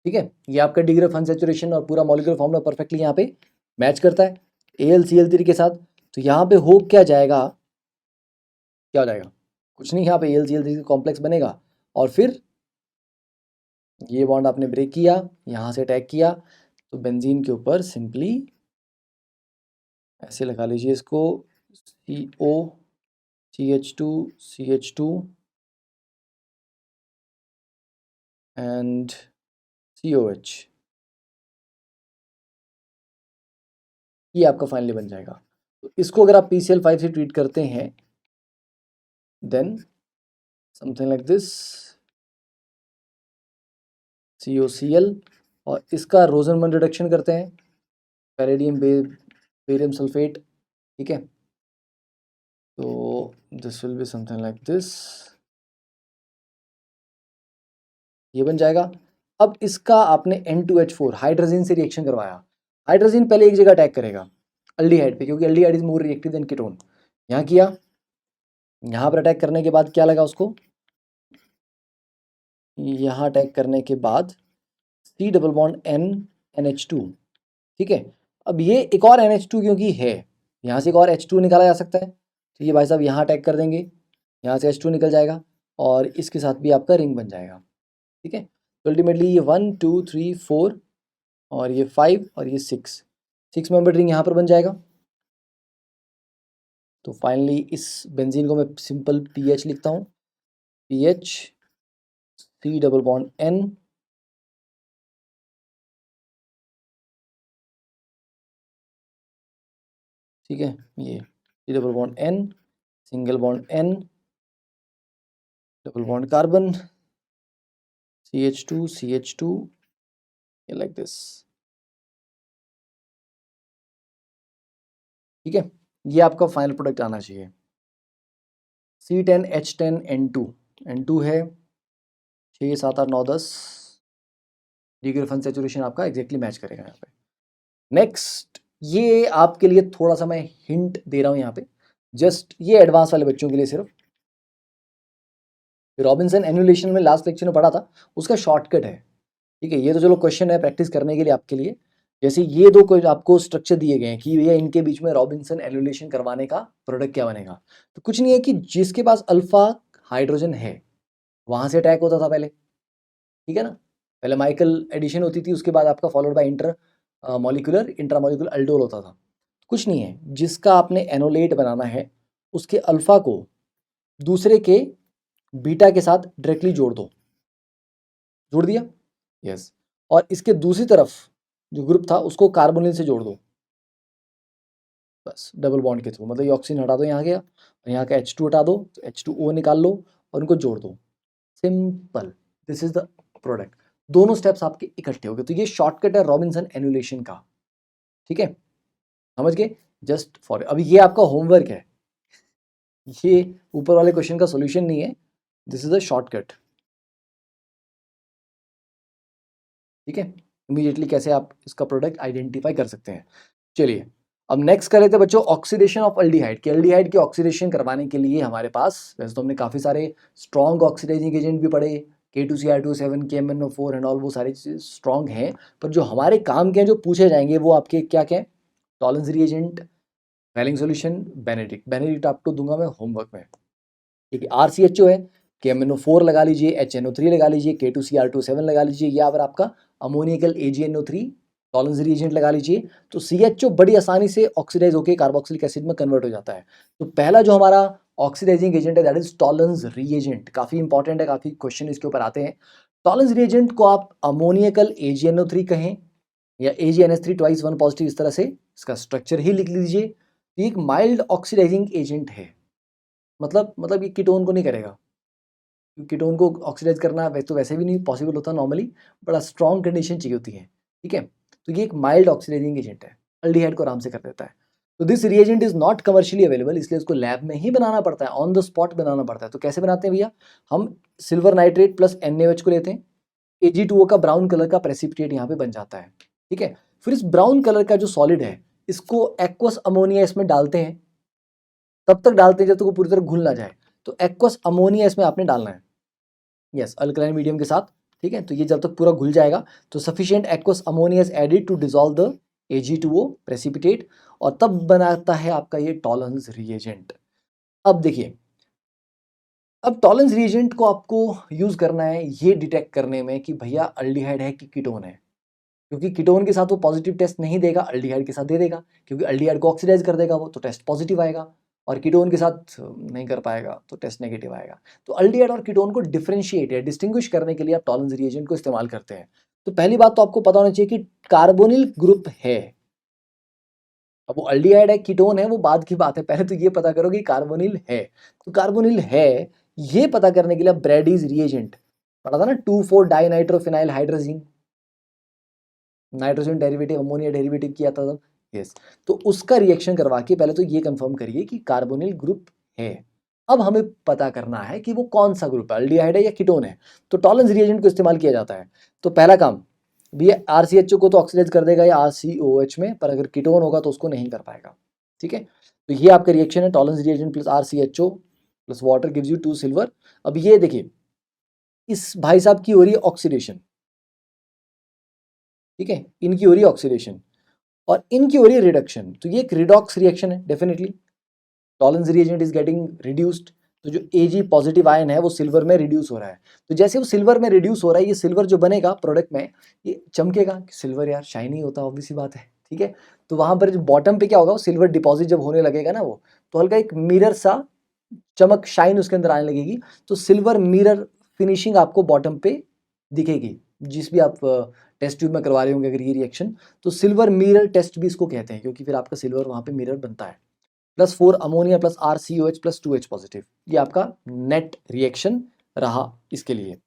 ठीक है। ये आपका डिग्री ऑफ अनसैचुरेशन और पूरा मॉलिक्यूलर फॉर्मूला परफेक्टली यहाँ पे मैच करता है AlCl3 के साथ। तो यहाँ पे हो क्या जाएगा, क्या हो जाएगा, कुछ नहीं, यहाँ पे AlCl3 का कॉम्प्लेक्स बनेगा, और फिर ये बॉन्ड आपने ब्रेक किया, यहाँ से अटैक किया, तो बेंजीन के ऊपर सिंपली ऐसे लगा लीजिए इसको, CO CH2 एंड COH, ये आपका फाइनली बन जाएगा। तो इसको अगर आप PCl5 से ट्रीट करते हैं, then something like this COCl, और इसका रोजनमंड रिडक्शन करते हैं, पैरेडियम बेरियम सल्फेट, ठीक है। तो this will be something like this, ये बन जाएगा। अब इसका आपने N2H4 हाइड्रोजन से रिएक्शन करवाया, हाइड्रोजन पहले एक जगह अटैक करेगा अल्डिहाइड पे, क्योंकि aldehyde is more reactive than ketone. यहाँ किया, यहाँ पर अटैक करने के बाद क्या लगा उसको, यहाँ अटैक करने के बाद C double bond N NH2, ठीक है। अब ये एक और NH2 क्योंकि है, यहाँ से एक और H2 निकाला जा सकता है, तो ये भाई साहब यहाँ अटैक कर देंगे, यहाँ से H2 निकल जाएगा, और इसके साथ भी आपका रिंग बन जाएगा, ठीक है। तो अल्टीमेटली ये 1 2 3 4 और ये 5 और ये 6 मेंबर रिंग यहाँ पर बन जाएगा। तो फाइनली इस बेंजीन को मैं सिंपल PH लिखता हूँ, PH C double bond N, ठीक है, ये C double bond N, single bond N, double bond carbon, CH2 like this, ठीक है। ये आपका फाइनल प्रोडक्ट आना चाहिए, C10H10N2 है 6 7 8 9 10, डिग्री ऑफ अनसैचुरेशन आपका एग्जैक्टली मैच करेगा यहाँ पे। नेक्स्ट, ये आपके लिए थोड़ा सा मैं हिंट दे रहा हूँ यहाँ पे, जस्ट ये एडवांस वाले बच्चों के लिए सिर्फ, रॉबिन्सन एनुलेशन में लास्ट लेक्चर में पढ़ा था, उसका शॉर्टकट है, ठीक है। ये तो चलो क्वेश्चन है प्रैक्टिस करने के लिए आपके लिए, जैसे ये दो आपको स्ट्रक्चर दिए गए हैं कि भैया इनके बीच में रॉबिन्सन एनुलेशन करवाने का प्रोडक्ट क्या बनेगा, तो कुछ नहीं है कि जिसके पास अल्फा हाइड्रोजन है वहां से अटैक होता था पहले, ठीक है ना, पहले माइकल एडिशन होती थी, उसके बाद आपका फॉलोड बाय इंट्रामोलिकुलर अल्डोल होता था। कुछ नहीं है, जिसका आपने एनोलेट बनाना है उसके अल्फा को दूसरे के बीटा के साथ डायरेक्टली जोड़ दो, जोड़ दिया, यस, और इसके दूसरी तरफ जो ग्रुप था उसको कार्बोनिल से जोड़ दो, बस डबल बॉन्ड के थ्रू, मतलब ये ऑक्सीजन हटा दो, यहाँ गया और यहाँ का H2 हटा दो, तो H2O निकाल लो और उनको जोड़ दो, simple, this is the product. दोनों स्टेप्स आपके इकट्ठे हो गए, तो ये शॉर्टकट है रॉबिन्सन एनुलेशन का, ठीक है, समझ गए। जस्ट फॉर, अभी ये आपका होमवर्क है, ये ऊपर वाले क्वेश्चन का सॉल्यूशन नहीं है, दिस इज अ शॉर्टकट, ठीक है। इमीडिएटली कैसे आप इसका प्रोडक्ट आइडेंटिफाई कर सकते हैं। चलिए अब नेक्स्ट कर लेते हैं बच्चों, ऑक्सीडेशन ऑफ अल्डिहाइड के। अल्डिहाइड की ऑक्सीडेशन करवाने के लिए हमारे पास, वैसे तो हमने काफी सारे स्ट्रॉन्ग ऑक्सीडाइजिंग एजेंट भी पढ़े, K2Cr2 7 KMnO4 एंड ऑल, वो सारे चीजें स्ट्रॉन्ग हैं, पर जो हमारे काम के हैं, जो पूछे जाएंगे वो आपके क्या क्या है, टॉलेंस रिएजेंट, वेलिंग सॉल्यूशन, बेनेडिक्ट। बेनेडिक्ट आपको दूंगा मैं होमवर्क में, ठीक है। RCHO है, KMnO4 लगा लीजिए, HNO3 लगा लीजिए, K2Cr2 7 लगा लीजिए, या फिर आपका अमोनिकल AgNO3 टॉलेंस रिएजेंट लगा लीजिए। तो CHO बड़ी आसानी से ऑक्सीडाइज होकर कार्बोक्सिलिक एसिड में कन्वर्ट हो जाता है। तो पहला जो हमारा ऑक्सीडाइजिंग एजेंट है दैट इज टॉलेंस रिएजेंट, काफी इंपॉर्टेंट है, काफी क्वेश्चन इसके ऊपर आते हैं। टॉलेंस रिएजेंट को आप अमोनिकल AgNO3 कहें या AgNH3 ट्वाइस 1 पॉजिटिव, इस तरह से इसका स्ट्रक्चर ही लिख लीजिए। ये एक माइल्ड ऑक्सीडाइजिंग एजेंट है, मतलब ये कीटोन को नहीं करेगा, कीटोन को ऑक्सीडाइज करना वैसे तो वैसे भी नहीं पॉसिबल होता नॉर्मली, बड़ा स्ट्रॉन्ग कंडीशन चाहिए होती है, ठीक है। तो ये एक माइल्ड ऑक्सीडाइजिंग एजेंट है, अल्डिहाइड को आराम से कर देता है। तो this reagent is not commercially available, इसलिए उसको लैब में ही बनाना पड़ता है, ऑन द स्पॉट बनाना पड़ता है। तो कैसे बनाते हैं भैया, हम सिल्वर नाइट्रेट प्लस NaOH को लेते हैं, Ag2O का ब्राउन कलर का प्रेसिपिटेट यहाँ पे बन जाता है, ठीक है। फिर इस ब्राउन कलर का जो सॉलिड है, इसको एक्वस अमोनिया इसमें डालते हैं, तब तक डालते हैं जब तक वो पूरी तरह घुल ना जाए। तो एक्वस अमोनिया इसमें आपने डालना है, यस, अल्कलाइन मीडियम के साथ, ठीक है। तो ये जब तक पूरा घुल जाएगा तो sufficient aqueous ammonia is added to dissolve the Ag2O precipitate, और तब बनाता है आपका ये टॉलेंस रिएजेंट। अब देखिए, अब टॉलेंस रिएजेंट को आपको यूज करना है ये डिटेक्ट करने में कि भैया अल्डिहाइड है कि कीटोन है, क्योंकि कीटोन के साथ वो पॉजिटिव टेस्ट नहीं देगा, अल्डिहाइड के साथ दे देगा, क्योंकि अल्डिहाइड को ऑक्सीडाइज कर देगा वो, तो टेस्ट पॉजिटिव आएगा, और कीटोन के साथ नहीं कर पाएगा तो टेस्ट नेगेटिव आएगा। तो अल्डिहाइड और कीटोन को डिफरेंशिएट या डिस्टिंग्विश करने के लिए आप टॉलेंस रिएजेंट को इस्तेमाल करते हैं। तो पहली बात तो आपको पता होना चाहिए कि कार्बोनिल ग्रुप है। अब वो अल्डिहाइड है कीटोन है वो बाद की बात है, पहले तो ये पता करो कि कार्बोनिल है। तो कार्बोनिल है, ये पता करने के लिए ब्रैडीज रिएजेंट पढ़ा था ना, two four dinitrophenyl hydrazine, nitrogen derivative ammonia derivative किया था तब, यस। तो उसका रिएक्शन करवा के पहले तो ये कंफर्म करिए कि कार्बोनिल ग्रुप है। अब हमें पता करना है कि वो कौन सा ग्रुप है, अल्डिहाइड है या कीटोन है। तो टॉलेंस रिएजेंट को इस्तेमाल किया जाता है। तो पहला काम भी RCHO को तो ऑक्सीडाइज कर देगा या RCOH में, पर अगर कीटोन होगा तो उसको नहीं कर पाएगा, ठीक है। तो ये आपका रिएक्शन है, Tollens reagent plus RCHO plus water gives you 2 silver. अब ये देखिए, इस भाई साहब की हो रही है ऑक्सीडेशन, ठीक है, इनकी हो रही है ऑक्सीडेशन और इनकी हो रही है रिडक्शन। तो ये एक रिडॉक्स रिएक्शन है definitely, Tollens reagent is getting reduced. तो जो Ag पॉजिटिव आयन है वो सिल्वर में रिड्यूस हो रहा है। तो जैसे वो सिल्वर में रिड्यूस हो रहा है, ये सिल्वर जो बनेगा प्रोडक्ट में ये चमकेगा, सिल्वर यार शाइनी होता है ऑब्वियस सी बात है, ठीक है। तो वहां पर जो बॉटम पे क्या होगा, वो सिल्वर डिपॉजिट जब होने लगेगा ना, वो तो हल्का एक मिरर सा चमक शाइन उसके अंदर आने लगेगी। तो सिल्वर मिरर फिनिशिंग आपको बॉटम पे दिखेगी, जिस भी आप टेस्ट ट्यूब में करवा रहे होंगे अगर ये रिएक्शन, तो सिल्वर मिरर टेस्ट भी इसको कहते हैं, क्योंकि फिर आपका सिल्वर वहां पे मिरर बनता है। +4 ammonia plus RCOH plus 2H positive, ये आपका नेट रिएक्शन रहा इसके लिए।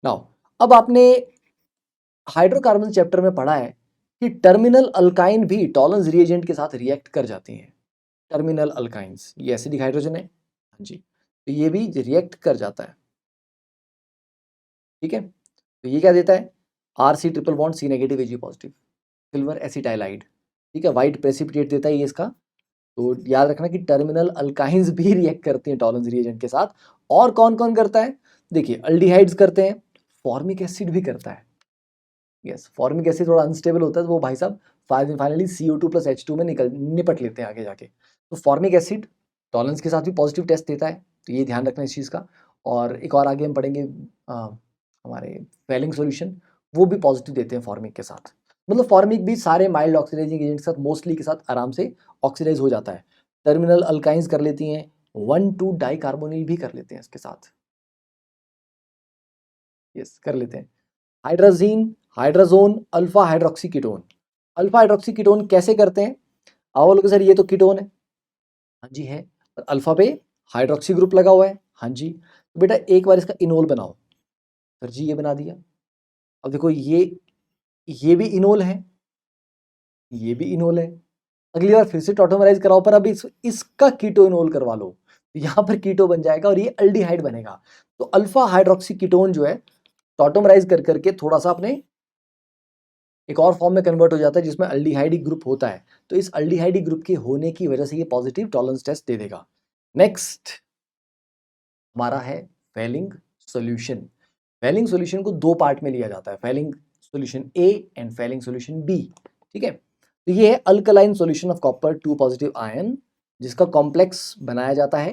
नाउ अब आपने हाइड्रोकार्बन चैप्टर में पढ़ा है कि टर्मिनल अल्काइन भी टॉलेंस रिएजेंट के साथ रिएक्ट कर जाती हैं। टर्मिनल अल्काइंस, ये एसिडिक हाइड्रोजन है, हाँ जी, तो ये भी रिएक्ट कर जाता है, ठीक है। तो ये क्या देता है, RC triple bond C negative Ag positive, silver acetylide, ठीक है, व्हाइट प्रेसिपिटेट देता है ये इसका। तो याद रखना कि टर्मिनल अल्काइंस भी रिएक्ट करती हैं टॉलेंस रिएजेंट के साथ। और कौन कौन करता है, देखिए अल्डिहाइड्स करते हैं, फॉर्मिक एसिड भी करता है, यस। फॉर्मिक एसिड थोड़ा अनस्टेबल होता है, तो वो भाई साहब फाइनली CO2 प्लस H2 में निपट लेते हैं आगे जाके। तो फॉर्मिक एसिड टॉलेंस के साथ भी पॉजिटिव टेस्ट देता है, तो ये ध्यान रखना इस चीज़ का। और एक और आगे हम पढ़ेंगे हमारे फेलिंग सॉल्यूशन, वो भी पॉजिटिव देते हैं फॉर्मिक के साथ। मतलब फॉर्मिक भी सारे माइल्ड ऑक्सीडाइजिंग एजेंट के साथ मोस्टली के साथ आराम से ऑक्सीडाइज हो जाता है। टर्मिनल अल्काइंस कर लेती हैं, 1,2 डाइकार्बोनिल भी कर लेते हैं इसके साथ, यस कर लेते हैं। Hydrazine, hydrazone, alpha hydroxy ketone. Alpha hydroxy ketone कैसे करते हैं, आप बोलोगे सर ये तो कीटोन है, हाँ जी है, और अल्फा पे हाइड्रोक्सी ग्रुप लगा हुआ है, हाँ जी। तो बेटा एक बार इसका इनोल बनाओ, सर जी ये बना दिया। अब देखो ये भी इनोल है, ये भी इनोल है, अगली बार फिर से टॉटोमराइज कराओ, पर अब इसका कीटो इनोल करवा लो, तो यहाँ पर कीटो बन जाएगा और ये अल्डिहाइड बनेगा। तो अल्फा हाइड्रोक्सी कीटोन जो है टॉटोमराइज कर करके थोड़ा सा अपने एक और फॉर्म में कन्वर्ट हो जाता है जिसमें अल्डिहाइड ग्रुप होता है। तो इस अल्डिहाइड ग्रुप के होने की वजह से ये पॉजिटिव टॉलरेंस टेस्ट दे देगा। नेक्स्ट हमारा है फेलिंग सॉल्यूशन। फेलिंग सॉल्यूशन को दो पार्ट में लिया जाता है, Fehling solution A and Fehling solution B. ठीक है, तो ये है alkaline solution of copper 2 positive ion, जिसका कॉम्प्लेक्स बनाया जाता है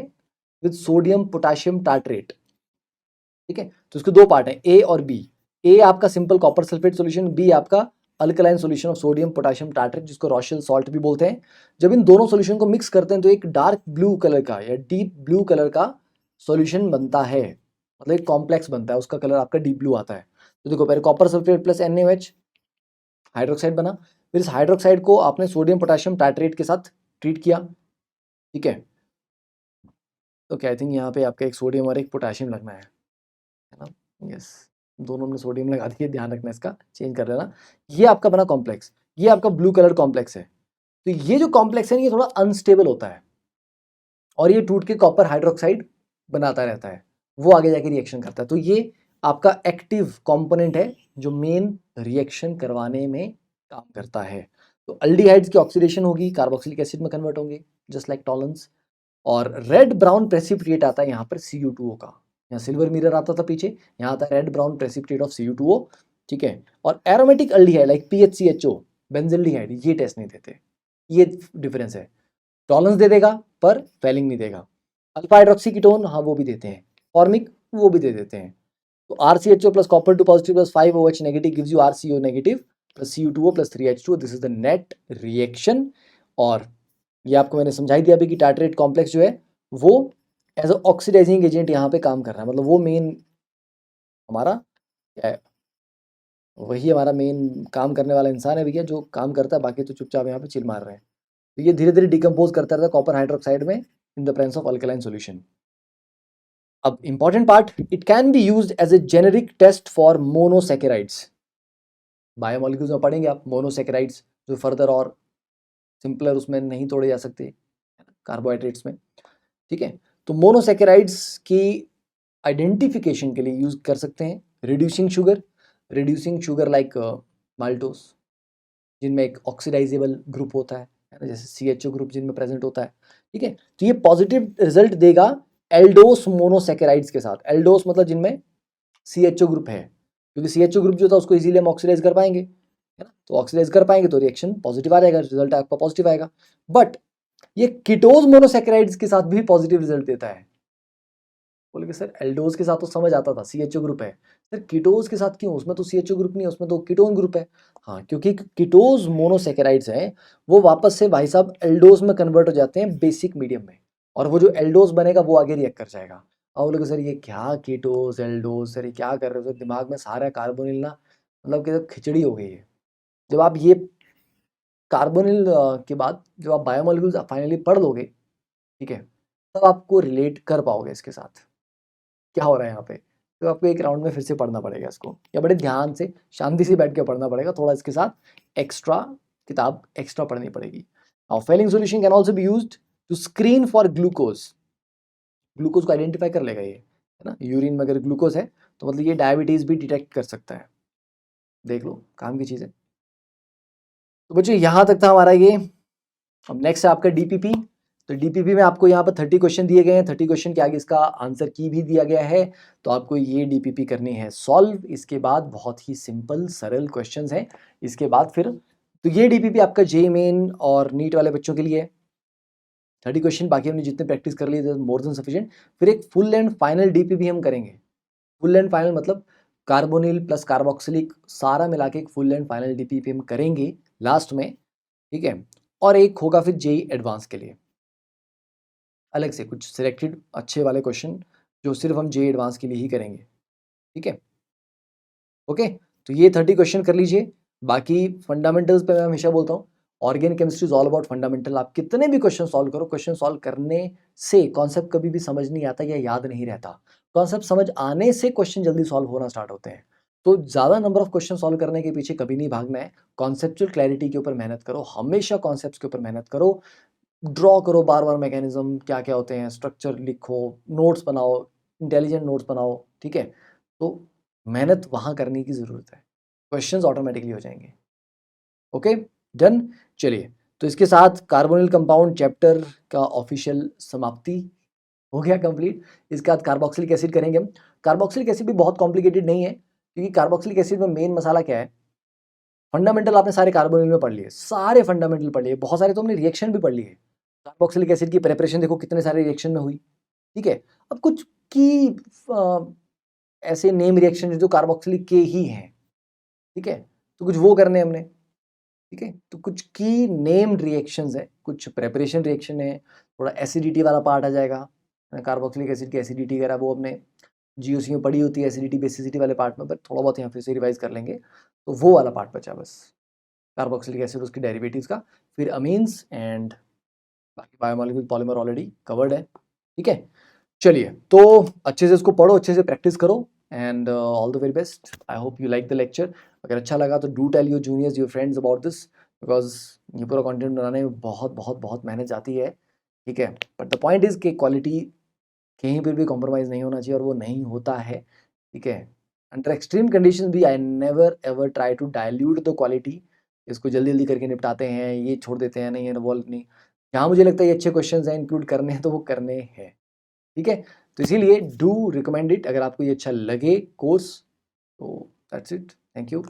विद सोडियम पोटेशियम टार्ट्रेट। ठीक है, तो इसके दो पार्ट हैं, ए और बी। ए आपका simple copper sulphate solution, B आपका alkaline solution of sodium potassium tartrate, जिसको रॉशेल सॉल्ट भी बोलते हैं। जब इन दोनों सॉल्यूशन को मिक्स करते हैं तो एक डार्क ब्लू कलर का या डीप ब्लू कलर का सॉल्यूशन बनता है, मतलब एक कॉम्प्लेक्स बनता है, उसका कलर आपका डीप ब्लू आता है। तो देखो पहले copper sulphate plus NaOH hydroxide बना, फिर इस हाइड्रोक्साइड को आपने सोडियम पोटेशियम टार्ट्रेट के साथ ट्रीट किया। ठीक है, तो क्या आई थिंक यहाँ पे आपका एक सोडियम और एक पोटेशियम लगना है ना? यस, दोनों में सोडियम लगा दिए, ध्यान रखना इसका, चेंज कर लेना। ये आपका बना कॉम्प्लेक्स, ये आपका ब्लू कलर कॉम्प्लेक्स है। तो ये जो कॉम्प्लेक्स है ये थोड़ा अनस्टेबल होता है और ये टूट के कॉपर हाइड्रोक्साइड बनाता रहता है, वो आगे जाके रिएक्शन करता है। तो ये आपका एक्टिव कंपोनेंट है जो मेन रिएक्शन करवाने में काम करता है। तो अल्डिहाइड्स की ऑक्सीडेशन होगी, कार्बोक्सिलिक एसिड में कन्वर्ट होंगे जस्ट लाइक टॉलरेंस, और रेड ब्राउन प्रेसिपिटेट आता है यहाँ पर CU2O का। यहाँ सिल्वर मिरर आता था पीछे, यहाँ आता है red brown precipitate of CU2O। ठीक है, और aromatic aldehyde like PHCHO benzaldehyde ये टेस्ट नहीं देते, ये डिफरेंस है। टॉलरेंस दे देगा पर फेलिंग नहीं देगा। अल्फा हाइड्रोक्सी कीटोन हाँ वो भी देते हैं, फॉर्मिक वो भी दे देते हैं। तो RCHO plus copper 2 positive plus 5OH negative gives you RCO negative plus CU2O plus 3H2, this is the net reaction. और ये आपको मैंने समझाई दिया अभी कि टार्ट्रेट कॉम्प्लेक्स जो है वो एज अ ऑक्सीडाइजिंग एजेंट यहाँ पे काम कर रहा है, मतलब वो मेन हमारा क्या है, वही हमारा मेन काम करने वाला इंसान है भैया, जो काम करता है, बाकी तो चुपचाप यहाँ पे चिल मार रहे हैं। तो ये धीरे धीरे डिकम्पोज करता रहता है कॉपर हाइड्रोक्साइड में in the presence of alkaline solution. अब important part, it can be used as a generic test for monosaccharides. Biomolecules में पढ़ेंगे आप मोनोसैकेराइड्स, जो फर्दर और सिंपलर उसमें नहीं तोड़े जा सकते कार्बोहाइड्रेट्स में। ठीक है, तो मोनोसैकेराइड्स की आइडेंटिफिकेशन के लिए यूज कर सकते हैं रिड्यूसिंग शुगर लाइक माल्टोस, जिनमें एक ऑक्सीडाइजेबल ग्रुप होता है ना, जैसे CHO ग्रुप जिनमें प्रेजेंट होता है। ठीक है, तो ये पॉजिटिव रिजल्ट देगा एल्डोस मोनोसैकेराइड्स के साथ। एल्डोस मतलब जिनमें CHO ग्रुप है, क्योंकि CHO ग्रुप जो था उसको इजीली हम ऑक्सीडाइज कर पाएंगे, है ना, तो ऑक्सीडाइज कर पाएंगे तो रिएक्शन पॉजिटिव आ जाएगा, रिजल्ट आपका पॉजिटिव आएगा। बट ये कीटोज मोनोसैकेराइड्स के साथ भी पॉजिटिव रिजल्ट देता है। बोले सर एल्डोज के साथ तो समझ आता था CHO ग्रुप है, सर कीटोज के साथ क्यों, उसमें तो CHO ग्रुप नहीं है, उसमें तो कीटोन ग्रुप है। हाँ, क्योंकि कीटोज मोनोसैकेराइड्स हैं वो वापस से भाई साहब एल्डोज में कन्वर्ट हो जाते हैं बेसिक मीडियम में, और वो जो एल्डोज बनेगा वो आगे रिएक्ट कर जाएगा। अब बोले सर ये क्या कीटोज एल्डोज, सर ये क्या कर रहे हो, सर दिमाग में सारा कार्बोनिल ना मतलब कि खिचड़ी हो गई है। जब आप ये कार्बोनिल के बाद जब आप बायोमोलिक्यूल्स फाइनली पढ़ लोगे, ठीक है, तब आपको रिलेट कर पाओगे इसके साथ क्या हो रहा है यहाँ पे। तो आपको एक राउंड में फिर से पढ़ना पड़ेगा इसको, या बड़े ध्यान से शांति से बैठ के पढ़ना पड़ेगा, थोड़ा इसके साथ एक्स्ट्रा किताब एक्स्ट्रा पढ़नी पड़ेगी। और Fehling solution can also be used to screen for glucose. Glucose को आइडेंटिफाई कर लेगा ये, है ना, यूरिन में अगर ग्लूकोज है तो मतलब ये डायबिटीज भी डिटेक्ट कर सकता है। देख लो काम की चीज़ है। तो बच्चों यहाँ तक था हमारा ये। अब नेक्स्ट है आपका DPP। तो DPP में आपको यहाँ पर 30 क्वेश्चन दिए गए हैं, 30 क्वेश्चन के आगे इसका आंसर की भी दिया गया है, तो आपको ये DPP करनी है सॉल्व। इसके बाद बहुत ही सिंपल सरल क्वेश्चंस हैं इसके बाद फिर। तो ये DPP आपका JEE मेन और नीट वाले बच्चों के लिए 30 क्वेश्चन, बाकी हमने जितने प्रैक्टिस कर लिए मोर देन सफिशिएंट। फिर एक फुल एंड फाइनल DPP हम करेंगे। फुल एंड फाइनल मतलब कार्बोनिल प्लस कार्बोक्सिलिक सारा मिला के एक फुल एंड फाइनल DPP हम करेंगे लास्ट में। ठीक है, और एक होगा फिर JEE एडवांस के लिए अलग से कुछ सिलेक्टेड अच्छे वाले क्वेश्चन जो सिर्फ हम JEE एडवांस के लिए ही करेंगे। ठीक है, ओके, तो ये 30 क्वेश्चन कर लीजिए। बाकी फंडामेंटल्स पे मैं हमेशा बोलता हूँ organic chemistry is all about fundamental. आप कितने भी क्वेश्चन सॉल्व करो, क्वेश्चन सॉल्व करने से कॉन्सेप्ट कभी भी समझ नहीं आता या याद नहीं रहता। कॉन्सेप्ट समझ आने से क्वेश्चन जल्दी सॉल्व होना स्टार्ट होते हैं। तो ज़्यादा नंबर ऑफ क्वेश्चन सॉल्व करने के पीछे कभी नहीं भागना है। कॉन्सेप्चुअल क्लैरिटी के ऊपर मेहनत करो, हमेशा कॉन्सेप्ट्स के ऊपर मेहनत करो, ड्रॉ करो बार बार मैकेनिज्म क्या क्या होते हैं, स्ट्रक्चर लिखो, नोट्स बनाओ, इंटेलिजेंट नोट्स बनाओ, ठीक है। तो मेहनत वहाँ करने की ज़रूरत है, क्वेश्चंस ऑटोमेटिकली हो जाएंगे। Okay, done. चलिए, तो इसके साथ कार्बोनिल कंपाउंड चैप्टर का ऑफिशियल समाप्ति हो गया कंप्लीट। इसके बाद कार्बोक्सिलिक एसिड करेंगे हम। कार्बोक्सिलिक एसिड भी बहुत कॉम्प्लिकेटेड नहीं है, क्योंकि कार्बोक्सिलिक एसिड में मेन मसाला क्या है, फंडामेंटल आपने सारे कार्बोनिल में पढ़ लिए, सारे फंडामेंटल पढ़ लिए, बहुत सारे तो हमने रिएक्शन भी पढ़ लिए। कार्बोक्सिलिक एसिड की प्रिपरेशन देखो कितने सारे रिएक्शन में हुई, ठीक है। अब कुछ की ऐसे नेम रिएक्शन जो कार्बोक्सिलिक के ही हैं, ठीक है, तो कुछ वो करने हमने, ठीक है। तो कुछ की नेम्ड रिएक्शंस है, कुछ प्रेपरेशन रिएक्शन है, थोड़ा एसिडिटी वाला पार्ट आ जाएगा, कार्बोक्सिलिक एसिड की एसिडिटी वगैरह वो अपने जीओसी में पड़ी होती है, एसिडिटी बेसिसिटी वाले पार्ट में, पर थोड़ा बहुत यहाँ फिर से रिवाइज कर लेंगे। तो वो वाला पार्ट बचा बस, कार्बोक्सिलिक एसिड उसकी डेरिवेटिव्स का, फिर अमीन्स एंड बाकी बायोमोलिक्यूल पॉलीमर ऑलरेडी कवर्ड है, ठीक है। चलिए, तो अच्छे से इसको पढ़ो, अच्छे से प्रैक्टिस करो, and all the very best. I hope you like the lecture. अगर अच्छा लगा तो do tell your juniors, your friends about this, because ये पूरा कंटेंट बनाने में बहुत बहुत बहुत मेहनत जाती है, ठीक है। बट द पॉइंट इज कि क्वालिटी कहीं पर भी कॉम्प्रोमाइज़ नहीं होना चाहिए, और वो नहीं होता है, ठीक है। अंडर एक्सट्रीम कंडीशन भी I never ever try to dilute the quality, इसको जल्दी जल्दी करके निपटाते हैं, ये छोड़ देते हैं, नहीं इन्वॉल्व नहीं। जहाँ मुझे लगता है ये अच्छे क्वेश्चंस हैं, इंक्लूड करने हैं, तो वो करने हैं, ठीक है। तो इसीलिए डू रिकमेंड इट, अगर आपको ये अच्छा लगे कोर्स, तो दैट्स इट, थैंक यू।